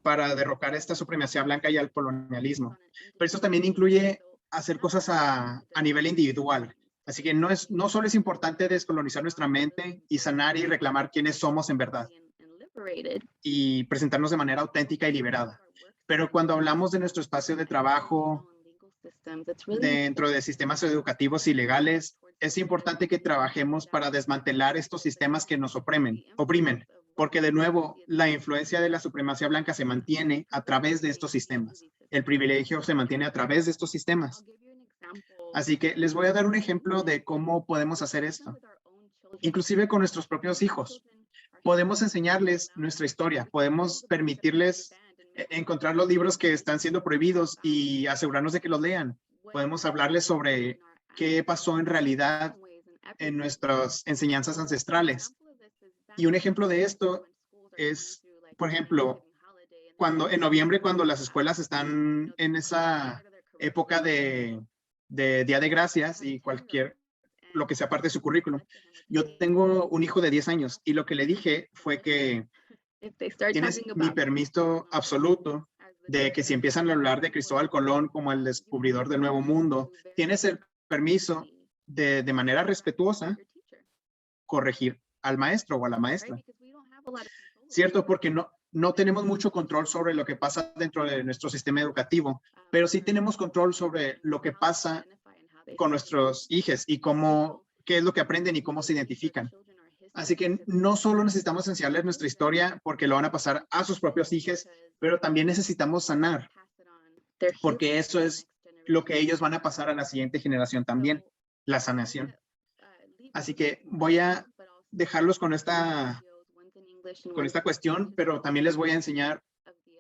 E: para derrocar esta supremacía blanca y el colonialismo. Pero eso también incluye hacer cosas a nivel individual. Así que no solo es importante descolonizar nuestra mente y sanar y reclamar quiénes somos en verdad y presentarnos de manera auténtica y liberada. Pero cuando hablamos de nuestro espacio de trabajo, dentro de sistemas educativos y legales, es importante que trabajemos para desmantelar estos sistemas que nos oprimen, porque de nuevo, la influencia de la supremacía blanca se mantiene a través de estos sistemas. El privilegio se mantiene a través de estos sistemas. Así que les voy a dar un ejemplo de cómo podemos hacer esto. Inclusive con nuestros propios hijos. Podemos enseñarles nuestra historia, podemos permitirles encontrar los libros que están siendo prohibidos y asegurarnos de que los lean. Podemos hablarles sobre qué pasó en realidad en nuestras enseñanzas ancestrales. Y un ejemplo de esto es, por ejemplo, en noviembre, cuando las escuelas están en esa época de Día de Gracias y lo que sea parte de su currículum. Yo tengo un hijo de 10 años y lo que le dije fue que tienes mi permiso absoluto de que si empiezan a hablar de Cristóbal Colón como el descubridor del Nuevo Mundo, tienes el permiso de manera respetuosa corregir al maestro o a la maestra. ¿Cierto? Porque no tenemos mucho control sobre lo que pasa dentro de nuestro sistema educativo, pero sí tenemos control sobre lo que pasa con nuestros hijos y qué es lo que aprenden y cómo se identifican. Así que no solo necesitamos enseñarles nuestra historia porque lo van a pasar a sus propios hijos, pero también necesitamos sanar, porque eso es lo que ellos van a pasar a la siguiente generación también, la sanación. Así que voy a dejarlos con esta cuestión, pero también les voy a enseñar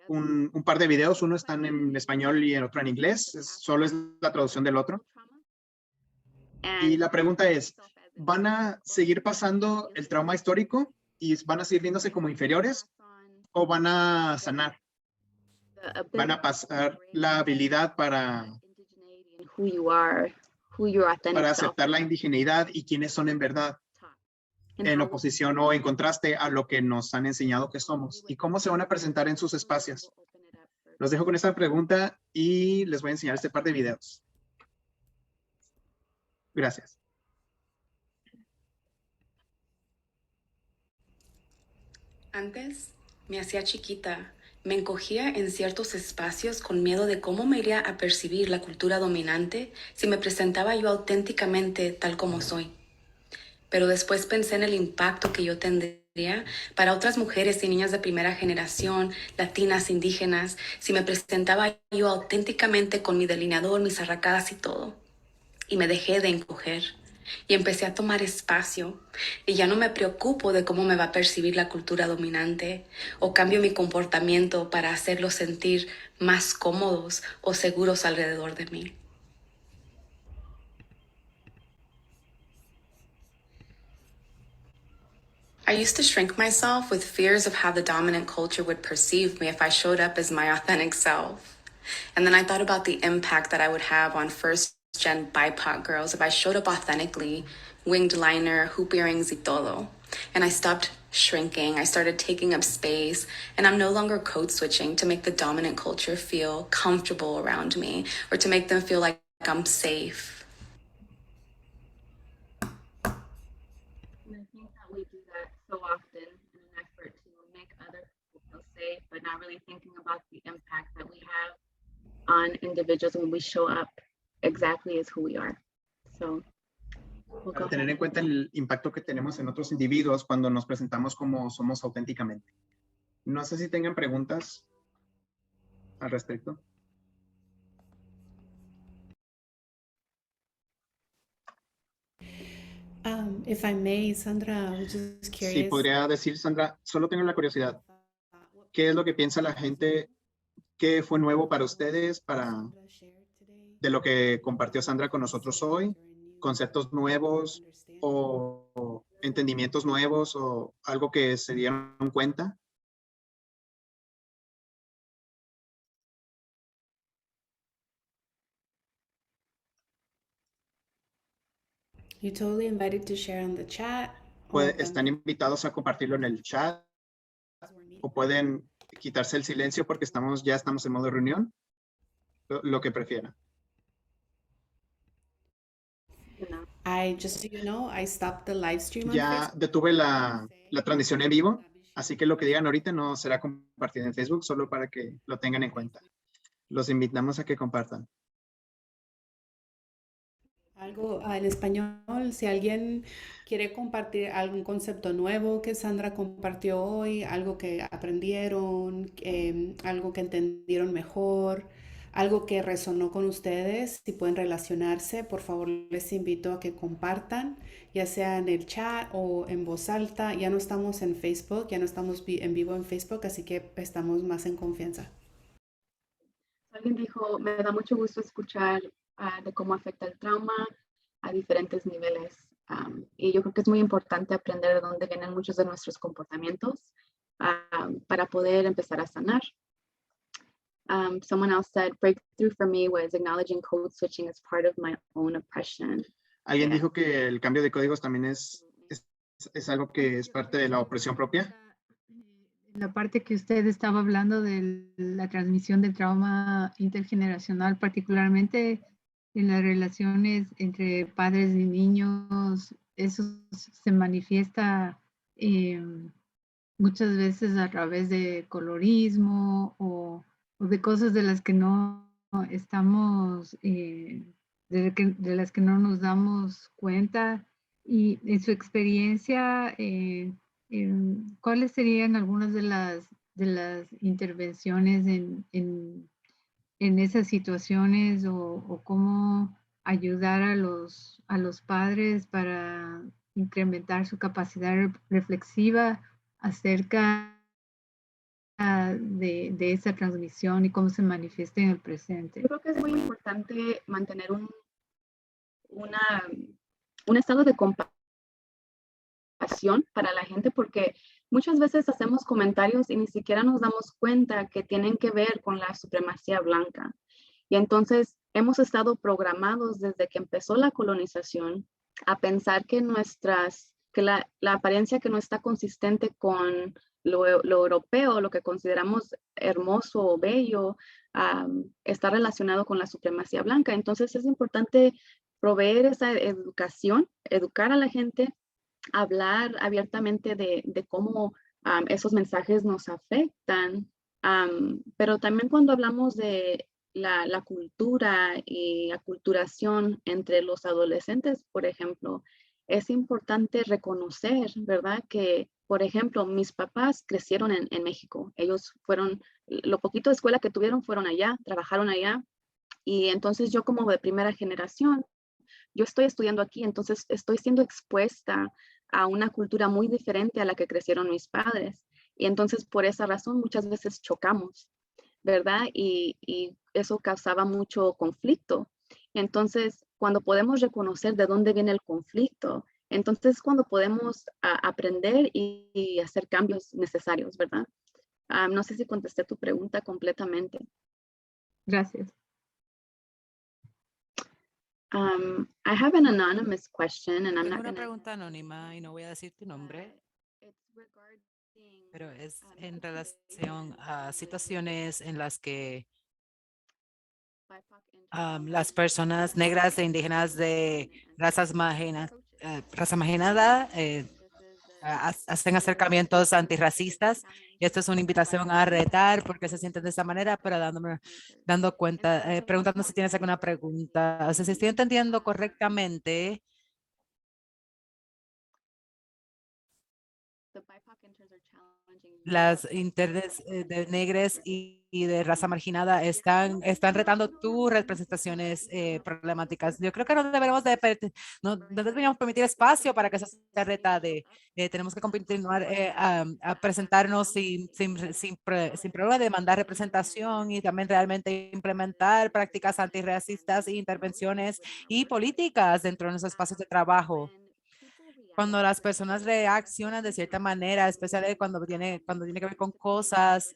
E: un par de videos. Uno está en español y el otro en inglés. Solo es la traducción del otro. Y la pregunta es, ¿van a seguir pasando el trauma histórico y van a seguir viéndose como inferiores o van a sanar? ¿Van a pasar la habilidad para aceptar la indigeneidad y quiénes son en verdad, en oposición o en contraste a lo que nos han enseñado que somos? ¿Y cómo se van a presentar en sus espacios? Los dejo con esta pregunta y les voy a enseñar este par de videos. Gracias.
G: Antes me hacía chiquita, me encogía en ciertos espacios con miedo de cómo me iría a percibir la cultura dominante si me presentaba yo auténticamente tal como soy. Pero después pensé en el impacto que yo tendría para otras mujeres y niñas de primera generación, latinas, indígenas, si me presentaba yo auténticamente con mi delineador, mis arracadas y todo. Y me dejé de encoger y empecé a tomar espacio y ya no me preocupo de cómo me va a percibir la cultura dominante o cambio mi comportamiento para hacerlos sentir más cómodos o seguros alrededor de mí. I used to shrink myself with fears of how the dominant culture would perceive me if I showed up as my authentic self. And then I thought about the impact that I would have on first-gen BIPOC girls if I showed up authentically, winged liner, hoop earrings y todo. And I stopped shrinking. I started taking up space, and I'm no longer code switching to make the dominant culture feel comfortable around me or to make them feel like I'm safe.
D: And I think that we do that so often in an effort to make other people feel safe, but not really thinking about the impact that we have on individuals when we show up exactly as who we are. So we'll
E: Para
D: go
E: tener
D: ahead.
E: en cuenta el impacto que tenemos en otros individuos cuando nos presentamos como somos auténticamente. No sé si tengan preguntas al respecto.
A: If I may, Sandra, I was just
E: Sí,
A: curious.
E: podría decir, Sandra, solo tengo la curiosidad. ¿Qué es lo que piensa la gente? ¿Qué fue nuevo para ustedes, de lo que compartió Sandra con nosotros hoy? ¿Conceptos nuevos o entendimientos nuevos o algo que se dieron cuenta?
A: You're totally invited to share on the chat. or
E: Están invitados a compartirlo en el chat o pueden quitarse el silencio porque ya estamos en modo reunión, lo que prefieran.
A: Just so you know, I stopped the live stream on
E: Ya
A: Facebook.
E: detuve la transmisión en vivo, así que lo que digan ahorita no será compartido en Facebook, solo para que lo tengan en cuenta. Los invitamos a que compartan.
A: Algo en español, si alguien quiere compartir algún concepto nuevo que Sandra compartió hoy, algo que aprendieron, algo que entendieron mejor, algo que resonó con ustedes, si pueden relacionarse, por favor les invito a que compartan, ya sea en el chat o en voz alta. Ya no estamos en Facebook, ya no estamos en vivo en Facebook, así que estamos más en confianza.
D: Alguien dijo, me da mucho gusto escuchar de cómo afecta el trauma a diferentes niveles. Y yo creo que es muy importante aprender de dónde vienen muchos de nuestros comportamientos para poder empezar a sanar. Someone else said, breakthrough for me was acknowledging code switching as part of my own oppression.
E: Alguien
D: Yeah.
E: dijo que el cambio de códigos también es algo que es parte de la opresión propia.
H: La parte que usted estaba hablando de la transmisión del trauma intergeneracional, particularmente en las relaciones entre padres y niños, eso se manifiesta muchas veces a través de colorismo o de cosas de las que no estamos, de las que no nos damos cuenta. Y en su experiencia, ¿cuáles serían algunas de las intervenciones en esas situaciones o cómo ayudar a los padres para incrementar su capacidad reflexiva acerca de esa transmisión y cómo se manifiesta en el presente?
D: Yo creo que es muy importante mantener un estado de compasión para la gente, porque muchas veces hacemos comentarios y ni siquiera nos damos cuenta que tienen que ver con la supremacía blanca. Y entonces hemos estado programados desde que empezó la colonización a pensar que la apariencia que no está consistente con lo europeo, lo que consideramos hermoso o bello, está relacionado con la supremacía blanca. Entonces es importante proveer esa educación, educar a la gente, hablar abiertamente de cómo esos mensajes nos afectan, pero también cuando hablamos de la cultura y aculturación entre los adolescentes, por ejemplo, es importante reconocer, ¿verdad? Que, por ejemplo, mis papás crecieron en México. Ellos lo poquito de escuela que tuvieron fueron allá, trabajaron allá. Y entonces yo como de primera generación, yo estoy estudiando aquí, entonces estoy siendo expuesta a una cultura muy diferente a la que crecieron mis padres. Y entonces por esa razón muchas veces chocamos, ¿verdad? Y eso causaba mucho conflicto. Entonces, cuando podemos reconocer de dónde viene el conflicto, entonces cuando podemos aprender y hacer cambios necesarios, ¿verdad? No sé si contesté tu pregunta completamente.
H: Gracias.
D: I have an anonymous question and I'm
B: Tengo
D: not
B: una
D: gonna...
B: pregunta anónima y no voy a decir tu nombre.
D: It's
B: pero es en relación a situaciones en las que las personas negras e indígenas de raza marginada hacen acercamientos antirracistas, y esto es una invitación a retar porque se sienten de esa manera, pero preguntando si tienes alguna pregunta. O sea, si estoy entendiendo correctamente, las internes de negres y de raza marginada están retando tus representaciones problemáticas. Yo creo que no deberíamos permitir espacio para que eso se reta tenemos que continuar a presentarnos sin problema de mandar representación y también realmente implementar prácticas antirracistas e intervenciones y políticas dentro de nuestros espacios de trabajo. Cuando las personas reaccionan de cierta manera, especialmente cuando tiene que ver con cosas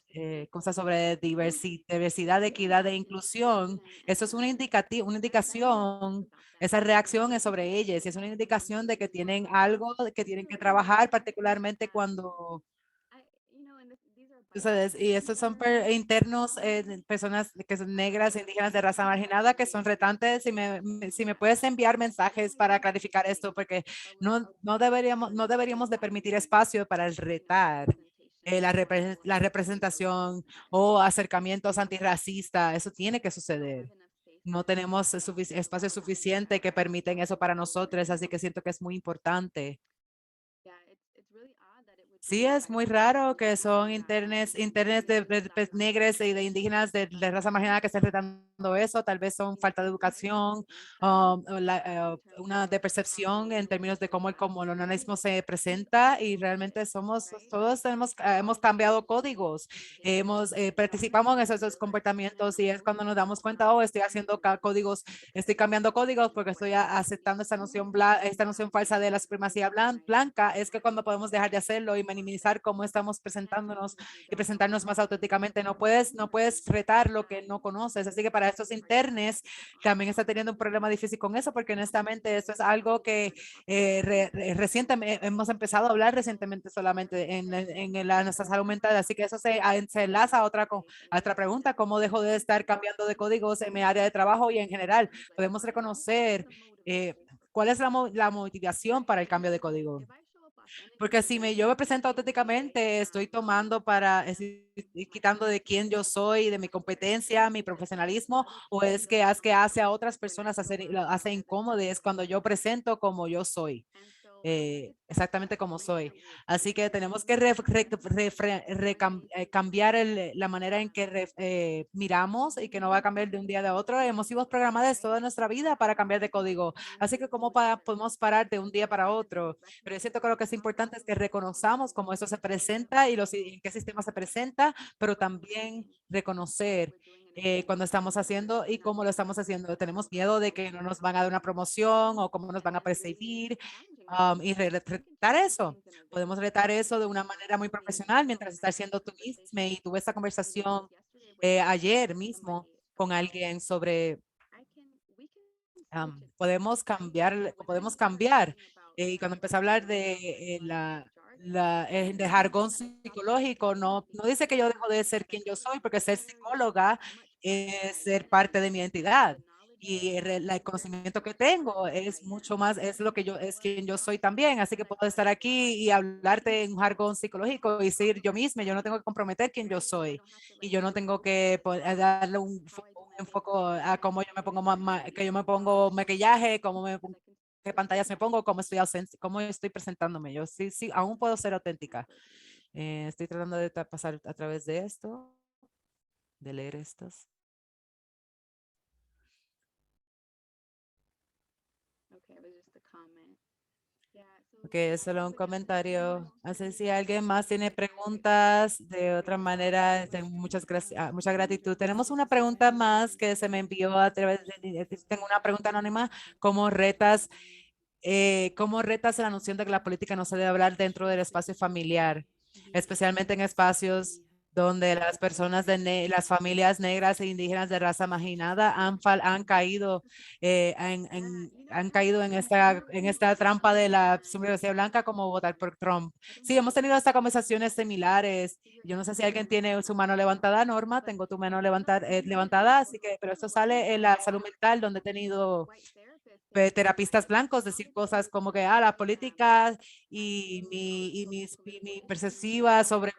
B: sobre diversidad, equidad e inclusión, eso es una indicación, esa reacción es sobre ellas, y es una indicación de que tienen algo que tienen que trabajar, particularmente cuando ustedes, y estos son internos, personas que son negras, indígenas de raza marginada, que son retantes. Si me puedes enviar mensajes para clarificar esto, porque no deberíamos de permitir espacio para el retar la representación o acercamientos antirracistas. Eso tiene que suceder. No tenemos espacio suficiente que permiten eso para nosotros, así que siento que es muy importante. Sí, es muy raro que son internes de negros y de indígenas de raza marginada que estén tratando eso. Tal vez son falta de educación, una de percepción en términos de cómo el colonialismo se presenta, y realmente todos hemos cambiado códigos, participamos en esos comportamientos, y es cuando nos damos cuenta, oh, estoy cambiando códigos porque estoy aceptando esta noción falsa de la supremacía blanca. Es que cuando podemos dejar de hacerlo y minimizar cómo estamos presentándonos y presentarnos más auténticamente, no puedes retar lo que no conoces. Así que para estos internos también está teniendo un problema difícil con eso, porque honestamente esto es algo que recientemente hemos empezado a hablar recientemente solamente en nuestra salud mental. Así que eso se enlaza a otra pregunta: ¿cómo dejo de estar cambiando de códigos en mi área de trabajo y en general? Podemos reconocer cuál es la motivación para el cambio de código. Porque si yo me presento auténticamente, estoy quitando de quién yo soy, de mi competencia, mi profesionalismo, o es que hace a otras personas hace incómodas cuando yo presento como yo soy. Exactamente como soy. Así que tenemos que cambiar la manera en que miramos, y que no va a cambiar de un día a otro. Hemos sido programados toda nuestra vida para cambiar de código. Así que ¿cómo podemos parar de un día para otro? Pero es cierto que lo que es importante es que reconozcamos cómo eso se presenta y en qué sistema se presenta, pero también reconocer cuando estamos haciendo y cómo lo estamos haciendo. Tenemos miedo de que no nos van a dar una promoción o cómo nos van a percibir. Y retar eso. Podemos retar eso de una manera muy profesional mientras estás siendo tú misma. Y tuve esta conversación ayer mismo con alguien sobre podemos cambiar. Y cuando empecé a hablar de jargón psicológico, no dice que yo dejo de ser quien yo soy, porque ser psicóloga es ser parte de mi identidad. Y el conocimiento que tengo es mucho más, es quien yo soy también. Así que puedo estar aquí y hablarte en un jargón psicológico y ser yo misma. Yo no tengo que comprometer quien yo soy. Y yo no tengo que darle un enfoque a cómo yo me pongo, que yo me pongo maquillaje, qué pantallas me pongo, cómo estoy presentándome. Yo sí, aún puedo ser auténtica. Estoy tratando de pasar a través de esto, de leer estos. Ok, es solo un comentario. Así si alguien más tiene preguntas, de otra manera, muchas gracias, mucha gratitud. Tenemos una pregunta más que se me envió a través tengo una pregunta anónima: ¿cómo retas la noción de que la política no se debe hablar dentro del espacio familiar, especialmente en espacios donde las personas las familias negras e indígenas de raza marginada han caído, han caído en esta trampa de la supremacía blanca como votar por Trump. Sí, hemos tenido hasta conversaciones similares. Yo no sé si alguien tiene su mano levantada, Norma, tengo tu mano levantada, así que, pero esto sale en la salud mental, donde he tenido terapistas blancos decir cosas como que la política mi perspectiva sobre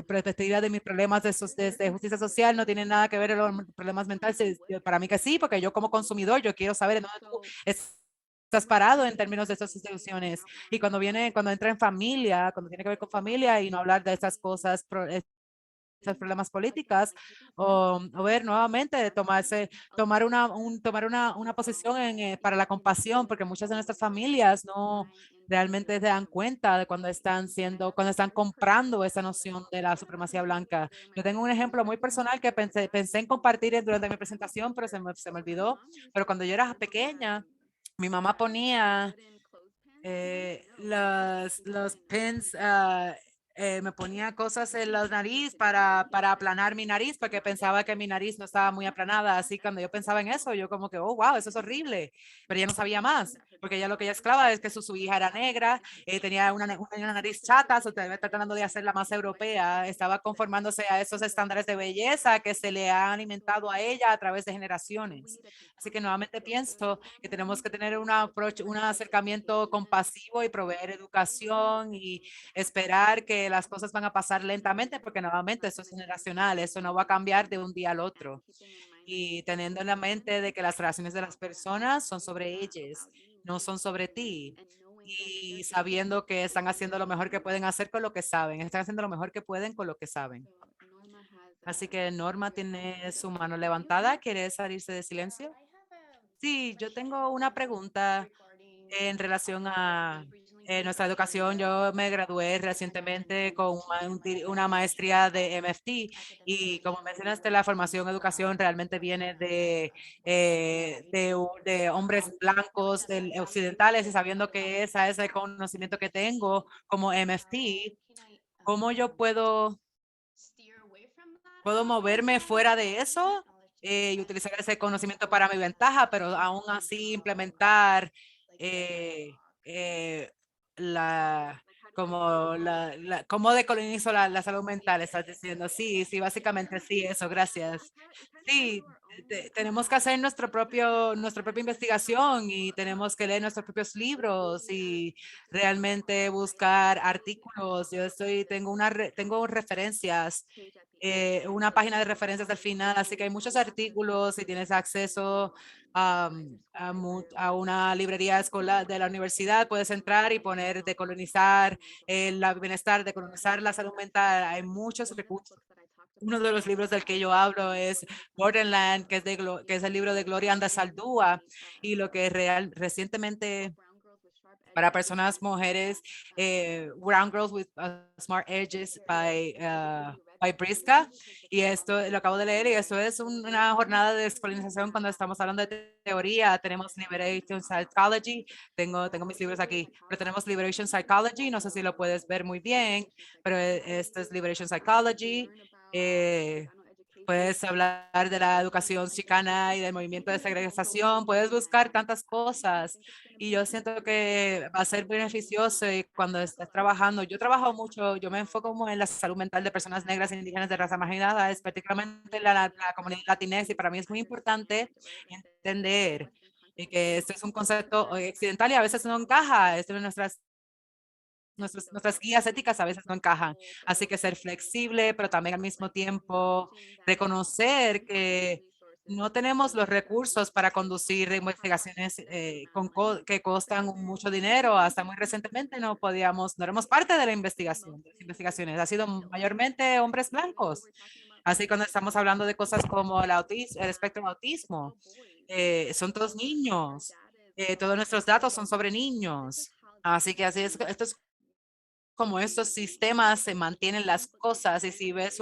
B: perspectiva de mis problemas de justicia social no tienen nada que ver con los problemas mentales. Para mí que sí, porque yo como consumidor, yo quiero saber en dónde tú estás parado en términos de estas instituciones. Y cuando entra en familia, cuando tiene que ver con familia y no hablar de estas cosas, esos problemas políticas o ver nuevamente tomar una posición para la compasión, porque muchas de nuestras familias no realmente se dan cuenta de cuando están comprando esa noción de la supremacía blanca. Yo tengo un ejemplo muy personal que pensé en compartir durante mi presentación, pero se me olvidó. Pero cuando yo era pequeña, mi mamá ponía los pins, me ponía cosas en la nariz para aplanar mi nariz, porque pensaba que mi nariz no estaba muy aplanada. Así cuando yo pensaba en eso, yo como que, oh, wow, eso es horrible. Pero ella no sabía más, porque ella lo que ella esclava es que su hija era negra, tenía una nariz chata, se estaba tratando de hacerla más europea, estaba conformándose a esos estándares de belleza que se le han alimentado a ella a través de generaciones. Así que nuevamente pienso que tenemos que tener un acercamiento compasivo y proveer educación y esperar que las cosas van a pasar lentamente, porque nuevamente eso es generacional, eso no va a cambiar de un día al otro. Y teniendo en la mente de que las relaciones de las personas son sobre ellas, no son sobre ti. Y sabiendo que están haciendo lo mejor que pueden hacer con lo que saben, están haciendo lo mejor que pueden con lo que saben. Así que Norma tiene su mano levantada. ¿Quiere salirse de silencio? Sí, yo tengo una pregunta en relación a nuestra educación. Yo me gradué recientemente con una maestría de MFT y como mencionaste, la formación educación realmente viene de hombres blancos occidentales y sabiendo que ese es el conocimiento que tengo como MFT, ¿cómo yo puedo moverme fuera de eso y utilizar ese conocimiento para mi ventaja, pero aún así implementar eh, eh, la, cómo decolonizo la salud mental, estás diciendo. Sí, sí, básicamente sí, eso, gracias. Sí, tenemos que hacer nuestra propia investigación y tenemos que leer nuestros propios libros y realmente buscar artículos. Tengo referencias, una página de referencias al final, así que hay muchos artículos. Si tienes acceso a una librería escolar de la universidad, puedes entrar y poner decolonizar el bienestar, decolonizar la salud mental. Hay muchos recursos. Uno de los libros del que yo hablo es Borderland, que es el libro de Gloria Andazaldúa, y lo que recientemente para personas, mujeres, Brown Girls with Smart Edges by Briska. Y esto lo acabo de leer y esto es una jornada de descolonización cuando estamos hablando de teoría. Tenemos Liberation Psychology, tengo mis libros aquí, pero tenemos Liberation Psychology, no sé si lo puedes ver muy bien, pero esto es Liberation Psychology. Puedes hablar de la educación chicana y del movimiento de segregación, puedes buscar tantas cosas y yo siento que va a ser beneficioso y cuando estés trabajando. Yo trabajo mucho, yo me enfoco como en la salud mental de personas negras e indígenas de raza marginada, es particularmente la comunidad latinx, y para mí es muy importante entender que esto es un concepto occidental y a veces no encaja, esto en nuestras guías éticas a veces no encajan. Así que ser flexible, pero también al mismo tiempo reconocer que no tenemos los recursos para conducir investigaciones que costan mucho dinero. Hasta muy recientemente no éramos parte de la investigación, de las investigaciones. Ha sido mayormente hombres blancos. Así cuando estamos hablando de cosas como el espectro de autismo, son todos niños. Todos nuestros datos son sobre niños. Así que esto es cómo estos sistemas se mantienen las cosas. Y si ves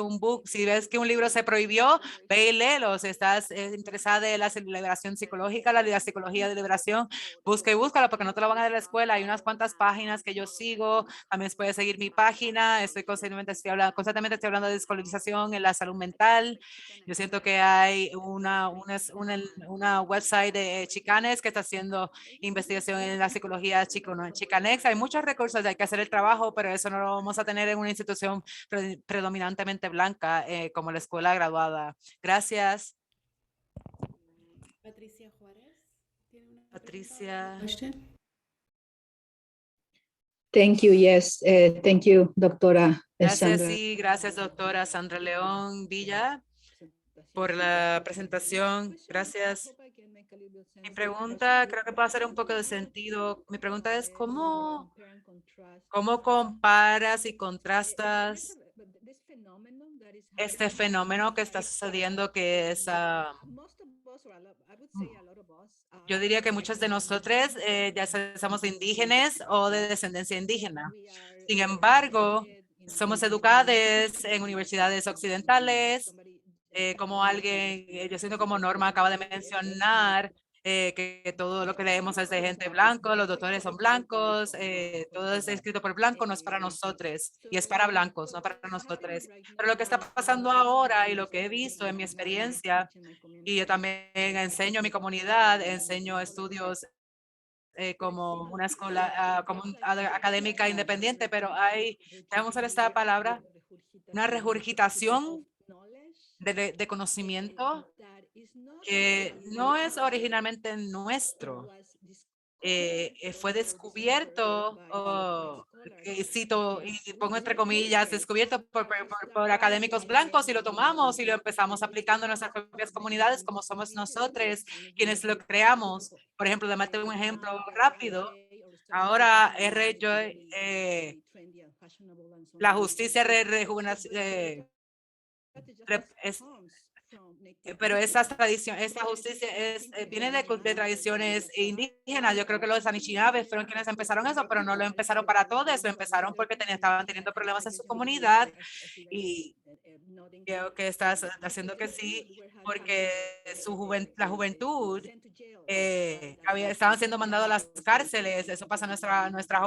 B: si ves que un libro se prohibió, ve y léelo. Si estás interesada en la liberación psicológica, la psicología de liberación, busca y búscalo porque no te lo van a dar en la escuela. Hay unas cuantas páginas que yo sigo. También puedes seguir mi página. Constantemente estoy hablando de descolonización en la salud mental. Yo siento que hay una website de Chicanes que está haciendo investigación en la psicología chicanex. Hay muchos recursos, hay que hacer el trabajo, pero eso no lo vamos a tener en una institución predominantemente blanca como la escuela graduada. Gracias.
A: Patricia Juárez. ¿Tiene una
B: Patricia.
A: question?
I: Thank you. Yes. Thank you, doctora
B: Gracias,
I: Sandra.
B: sí, gracias, doctora Sandra León Villa, por la presentación. Gracias. Mi pregunta creo que puede hacer un poco de sentido. Mi pregunta es, ¿cómo comparas y contrastas este fenómeno que está sucediendo, que es, yo diría que muchos de nosotros ya somos indígenas o de descendencia indígena? Sin embargo, somos educados en universidades occidentales, como alguien, yo siento como Norma acaba de mencionar, que todo lo que leemos es de gente blanco, los doctores son blancos, todo es escrito por blanco, no es para nosotros, y es para blancos, no para nosotros. Pero lo que está pasando ahora y lo que he visto en mi experiencia, y yo también enseño a mi comunidad, enseño estudios como una escuela, como académica independiente, pero hay, vamos a usar esta palabra, una regurgitación de conocimiento que no es originalmente nuestro. Fue descubierto, cito y pongo entre comillas, descubierto por académicos blancos, y lo tomamos y lo empezamos aplicando en nuestras propias comunidades como somos nosotros quienes lo creamos. Por ejemplo, déjame un ejemplo rápido. Ahora, la justicia pero esa justicia viene de tradiciones indígenas. Yo creo que los Anishinabes fueron quienes empezaron eso, pero no lo empezaron para todos, lo empezaron porque estaban teniendo problemas en su comunidad, y creo que estás haciendo que sí, porque la juventud estaban siendo mandados a las cárceles. Eso pasa a nuestra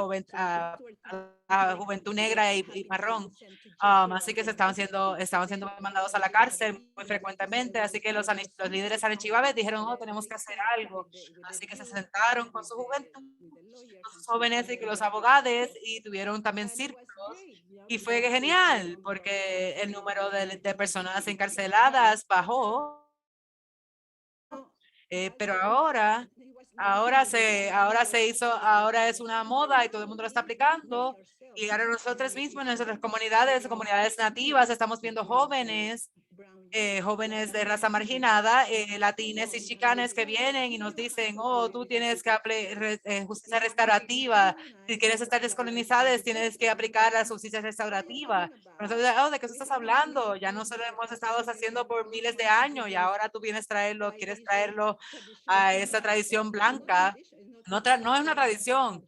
B: a juventud negra y marrón. Así que estaban siendo mandados a la cárcel muy frecuentemente. Así que los líderes arechivaves dijeron, oh, tenemos que hacer algo. Así que se sentaron con su juventud, con sus jóvenes y con los abogados, y tuvieron también círculos. Y fue genial porque el número de personas encarceladas bajó. Pero ahora es una moda y todo el mundo lo está aplicando. Y ahora nosotros mismos, en nuestras comunidades nativas, estamos viendo jóvenes de raza marginada, latines y chicanes que vienen y nos dicen, oh, tú tienes que aplicar justicia restaurativa. Si quieres estar descolonizados, tienes que aplicar la justicia restaurativa. Nosotros, oh, ¿de qué estás hablando? Ya no se lo hemos estado haciendo por miles de años y ahora tú quieres traerlo a esa tradición blanca. No es una tradición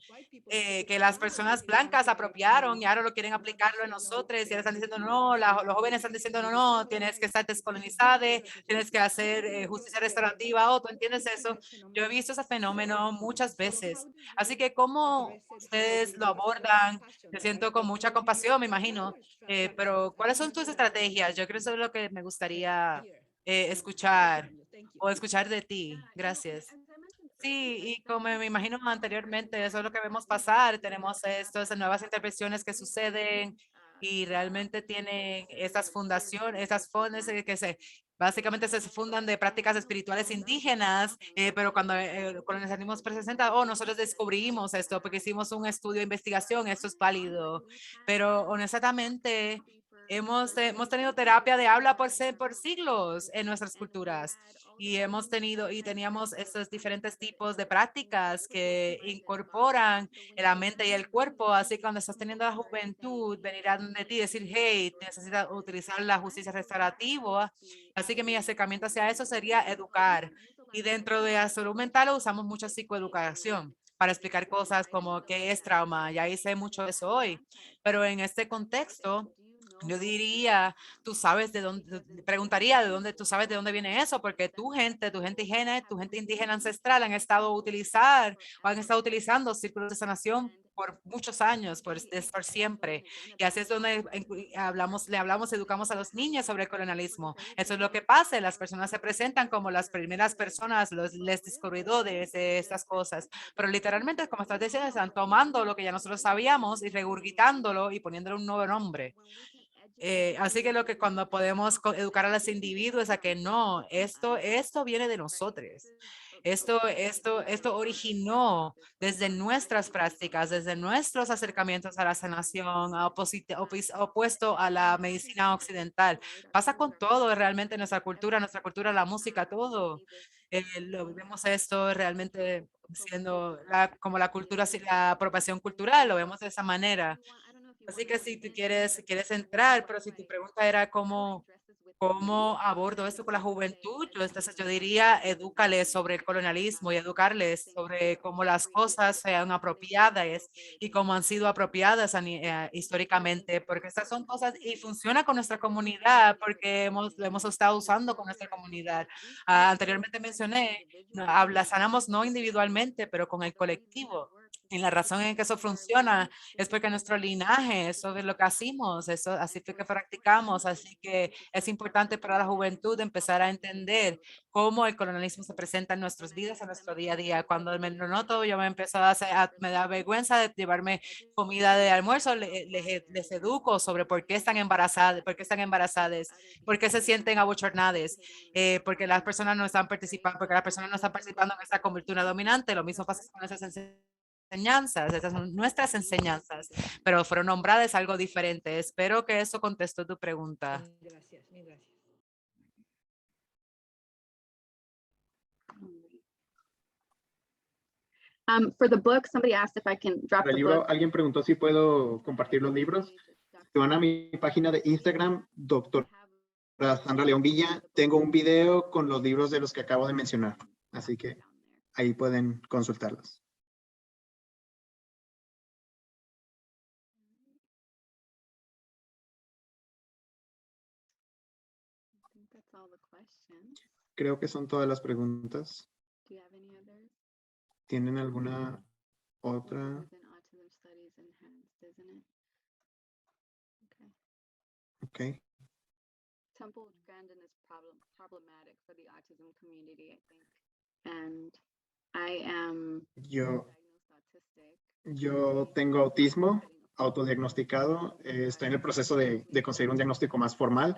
B: que las personas blancas apropiaron y ahora lo quieren aplicarlo en nosotros, y ahora están diciendo no, los jóvenes están diciendo no, tienes que estar descolonizado, tienes que hacer justicia restaurativa. ¿Tú entiendes eso? Yo he visto ese fenómeno muchas veces. Así que ¿cómo ustedes lo abordan? Me siento con mucha compasión, me imagino, pero ¿cuáles son tus estrategias? Yo creo que eso es lo que me gustaría escuchar de ti. Gracias. Sí, y como me imagino anteriormente, eso es lo que vemos pasar. Tenemos estas nuevas intervenciones que suceden y realmente tienen estas fundaciones, estas fondos que básicamente se fundan de prácticas espirituales indígenas, pero cuando el colonialismo presenta, nosotros descubrimos esto porque hicimos un estudio de investigación, esto es válido, pero honestamente hemos tenido terapia de habla por siglos en nuestras culturas. Y teníamos estos diferentes tipos de prácticas que incorporan la mente y el cuerpo. Así que cuando estás teniendo la juventud, venir a donde ti y decir, hey, necesitas utilizar la justicia restaurativa. Así que mi acercamiento hacia eso sería educar. Y dentro de la salud mental usamos mucha psicoeducación. para explicar cosas como qué es trauma. Ya hice mucho de eso hoy, pero en este contexto, yo diría, tú sabes de dónde, preguntaría de dónde, tú sabes de dónde viene eso, porque tu gente indígena ancestral han estado utilizando círculos de sanación por muchos años, por siempre. Y así es donde educamos a los niños sobre el colonialismo. Eso es lo que pasa. Las personas se presentan como las primeras personas, les descubridores de estas cosas. Pero literalmente, como estás diciendo, están tomando lo que ya nosotros sabíamos y regurgitándolo y poniéndole un nuevo nombre. Así que cuando podemos educar a los individuos a que no, esto viene de nosotros. Esto originó desde nuestras prácticas, desde nuestros acercamientos a la sanación, opuesto a la medicina occidental. Pasa con todo realmente nuestra cultura, la música, todo. Lo vemos esto realmente siendo como la cultura, la apropiación cultural, lo vemos de esa manera. Así que si tú quieres entrar, pero si tu pregunta era cómo abordo esto con la juventud, entonces yo diría, edúcales sobre el colonialismo y educarles sobre cómo las cosas sean apropiadas y cómo han sido apropiadas históricamente, porque estas son cosas y funciona con nuestra comunidad, porque lo hemos estado usando con nuestra comunidad. Anteriormente mencioné, sanamos no individualmente, pero con el colectivo. Y la razón en que eso funciona es porque nuestro linaje, eso es lo que hacemos, eso así fue que practicamos, así que es importante para la juventud empezar a entender cómo el colonialismo se presenta en nuestras vidas, en nuestro día a día. Cuando me lo noto, yo me empiezo me da vergüenza de llevarme comida de almuerzo, les educo sobre por qué están embarazadas, por qué se sienten abochornadas, porque las personas no están participando, en esta cultura dominante. Lo mismo pasa con esas enseñanzas, esas son nuestras enseñanzas, pero fueron nombradas algo diferente. Espero que eso contestó tu pregunta.
I: Gracias, mil gracias.
D: For the book, somebody asked if I can drop
E: Para el
D: the
E: libro,
D: book.
E: alguien preguntó si puedo compartir los libros. Si van a mi página de Instagram, doctora Sandra León Villa, tengo un video con los libros de los que acabo de mencionar. Así que ahí pueden consultarlos. Creo que son todas las preguntas. ¿Tienen alguna otra? Ok.
D: Temple Grandin is problematic for the autism community, I think. And I am
E: Yo tengo autismo autodiagnosticado. Estoy en el proceso de conseguir un diagnóstico más formal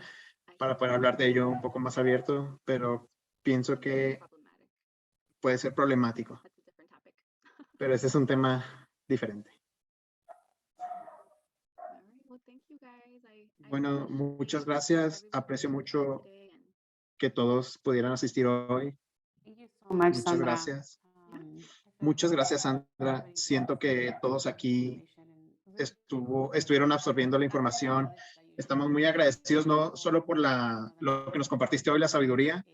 E: para poder hablar de ello un poco más abierto, pero pienso que puede ser problemático. Pero ese es un tema diferente. Bueno, muchas gracias. Aprecio mucho que todos pudieran asistir hoy. Muchas gracias. Muchas gracias, Sandra. Siento que todos aquí estuvieron absorbiendo la información. Estamos muy agradecidos, no solo por lo que nos compartiste hoy, la sabiduría,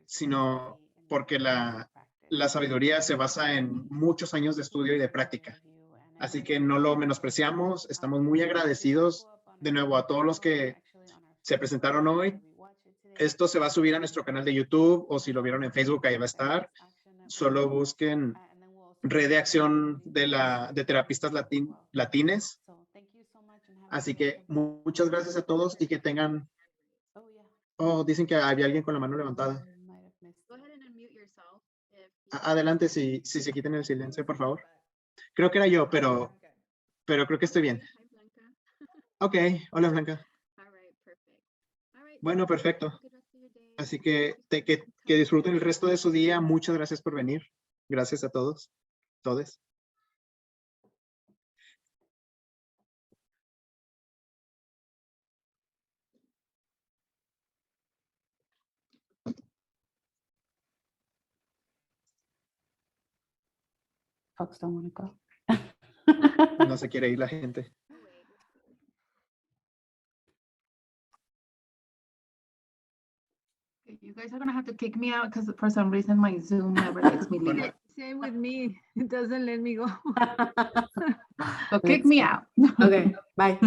E: sino porque la sabiduría se basa en muchos años de estudio y de práctica. Así que no lo menospreciamos. Estamos muy agradecidos de nuevo a todos los que se presentaron hoy. Esto se va a subir a nuestro canal de YouTube o si lo vieron en Facebook, ahí va a estar. Solo busquen Red de Acción de Terapistas Latines. Así que muchas gracias a todos y que tengan... Oh, dicen que había alguien con la mano levantada. Adelante, si se quiten el silencio, por favor. Creo que era yo, pero creo que estoy bien. Ok, hola Blanca. Bueno, perfecto. Así que disfruten el resto de su día. Muchas gracias por venir. Gracias a todos. Todes.
A: Folks don't want to go.
E: No se quiere ir la gente.
J: You guys are going to have to kick me out because for some reason my Zoom never lets me leave.
H: same with me. It doesn't let me go.
J: So kick me out.
A: Okay, bye.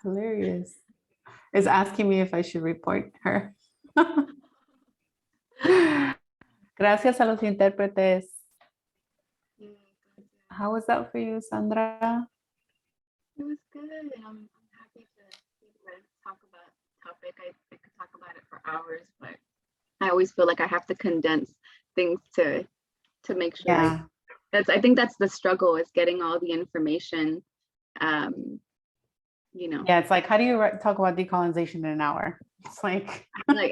A: Hilarious. It's asking me if I should report her. Gracias a los intérpretes. How was that for you, Sandra?
D: It was good. I'm happy to talk about the topic. I could talk about it for hours, but I always feel like I have to condense things to make sure.
A: Yeah.
D: I think that's the struggle, is getting all the information. You know.
A: Yeah, it's like, how do you talk about decolonization in an hour? It's like,
D: Like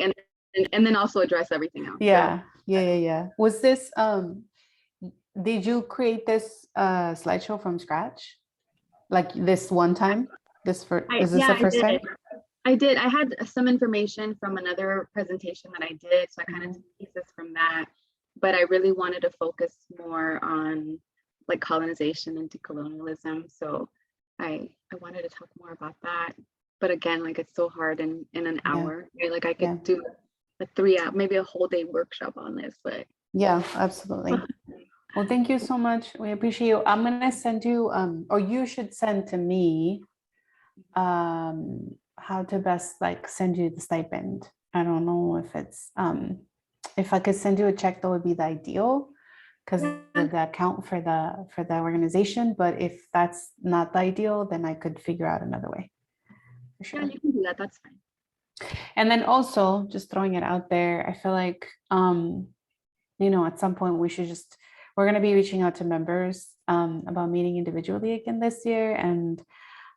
D: and then also address everything else.
A: yeah, yeah. Was this did you create this slideshow from scratch? Like this one time? Is this the first time?
D: I did. I had some information from another presentation that I did, so I kind of took pieces from that. But I really wanted to focus more on like colonization and decolonialism. So I wanted to talk more about that. But again, like it's so hard in an hour. Right? Like I could do a 3-hour, maybe a whole day workshop on this, but
A: yeah, absolutely. Well, thank you so much. We appreciate you. I'm gonna send you, or you should send to me how to best like send you the stipend. I don't know if it's if I could send you a check, that would be the ideal, because of the account for the organization. But if that's not the ideal, then I could figure out another way. For sure.
D: yeah, you can do that. That's fine.
A: And then also just throwing it out there, I feel like you know, at some point we're going to be reaching out to members about meeting individually again this year. And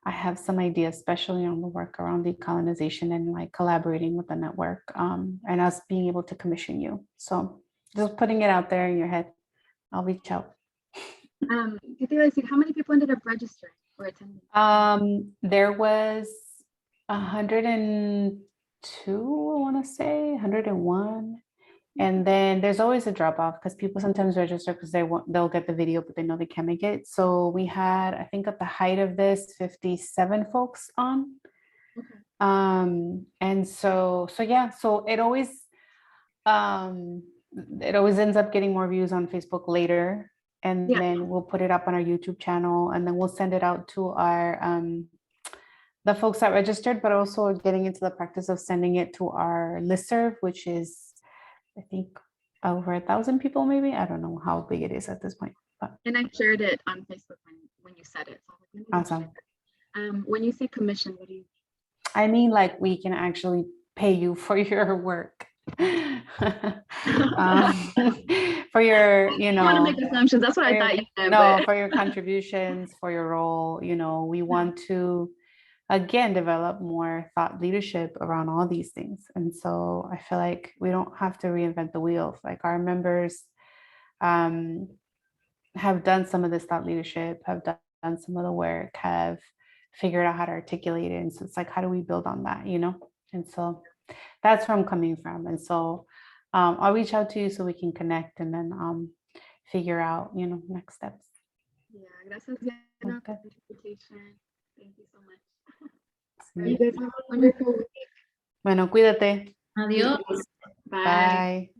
A: I have some ideas, especially on the work around decolonization and like collaborating with the network and us being able to commission you. So just putting it out there in your head. I'll reach out.
D: How many people ended up registering or attending?
A: There was 102, I want to say 101. And then there's always a drop off because people sometimes register because they'll get the video, but they know they can't make it. So we had, I think at the height of this, 57 folks on. Okay. And so yeah, so it always ends up getting more views on Facebook later. And then we'll put it up on our YouTube channel, and then we'll send it out to our the folks that registered, but also getting into the practice of sending it to our listserv, which is, I think, over 1,000 people, maybe. I don't know how big it is at this point. But.
D: And I shared it on Facebook when you said it. So
A: awesome.
D: When you say commission, what do you mean?
A: I mean, like, we can actually pay you for your work. For your, you know.
D: I want to make assumptions. That's what I thought you meant.
A: No, for your contributions, for your role. You know, we want to, again, develop more thought leadership around all these things. And so I feel like we don't have to reinvent the wheel. Like our members have done some of this thought leadership, have done some of the work, have figured out how to articulate it. And so it's like, how do we build on that, you know? And so that's where I'm coming from. And so I'll reach out to you so we can connect and then figure out, you know, next steps.
D: Yeah, gracias for the invitation. Thank you so much.
A: Sí.
D: You guys have a wonderful week.
A: Bueno, cuídate.
C: Adiós.
D: Bye.
A: Bye.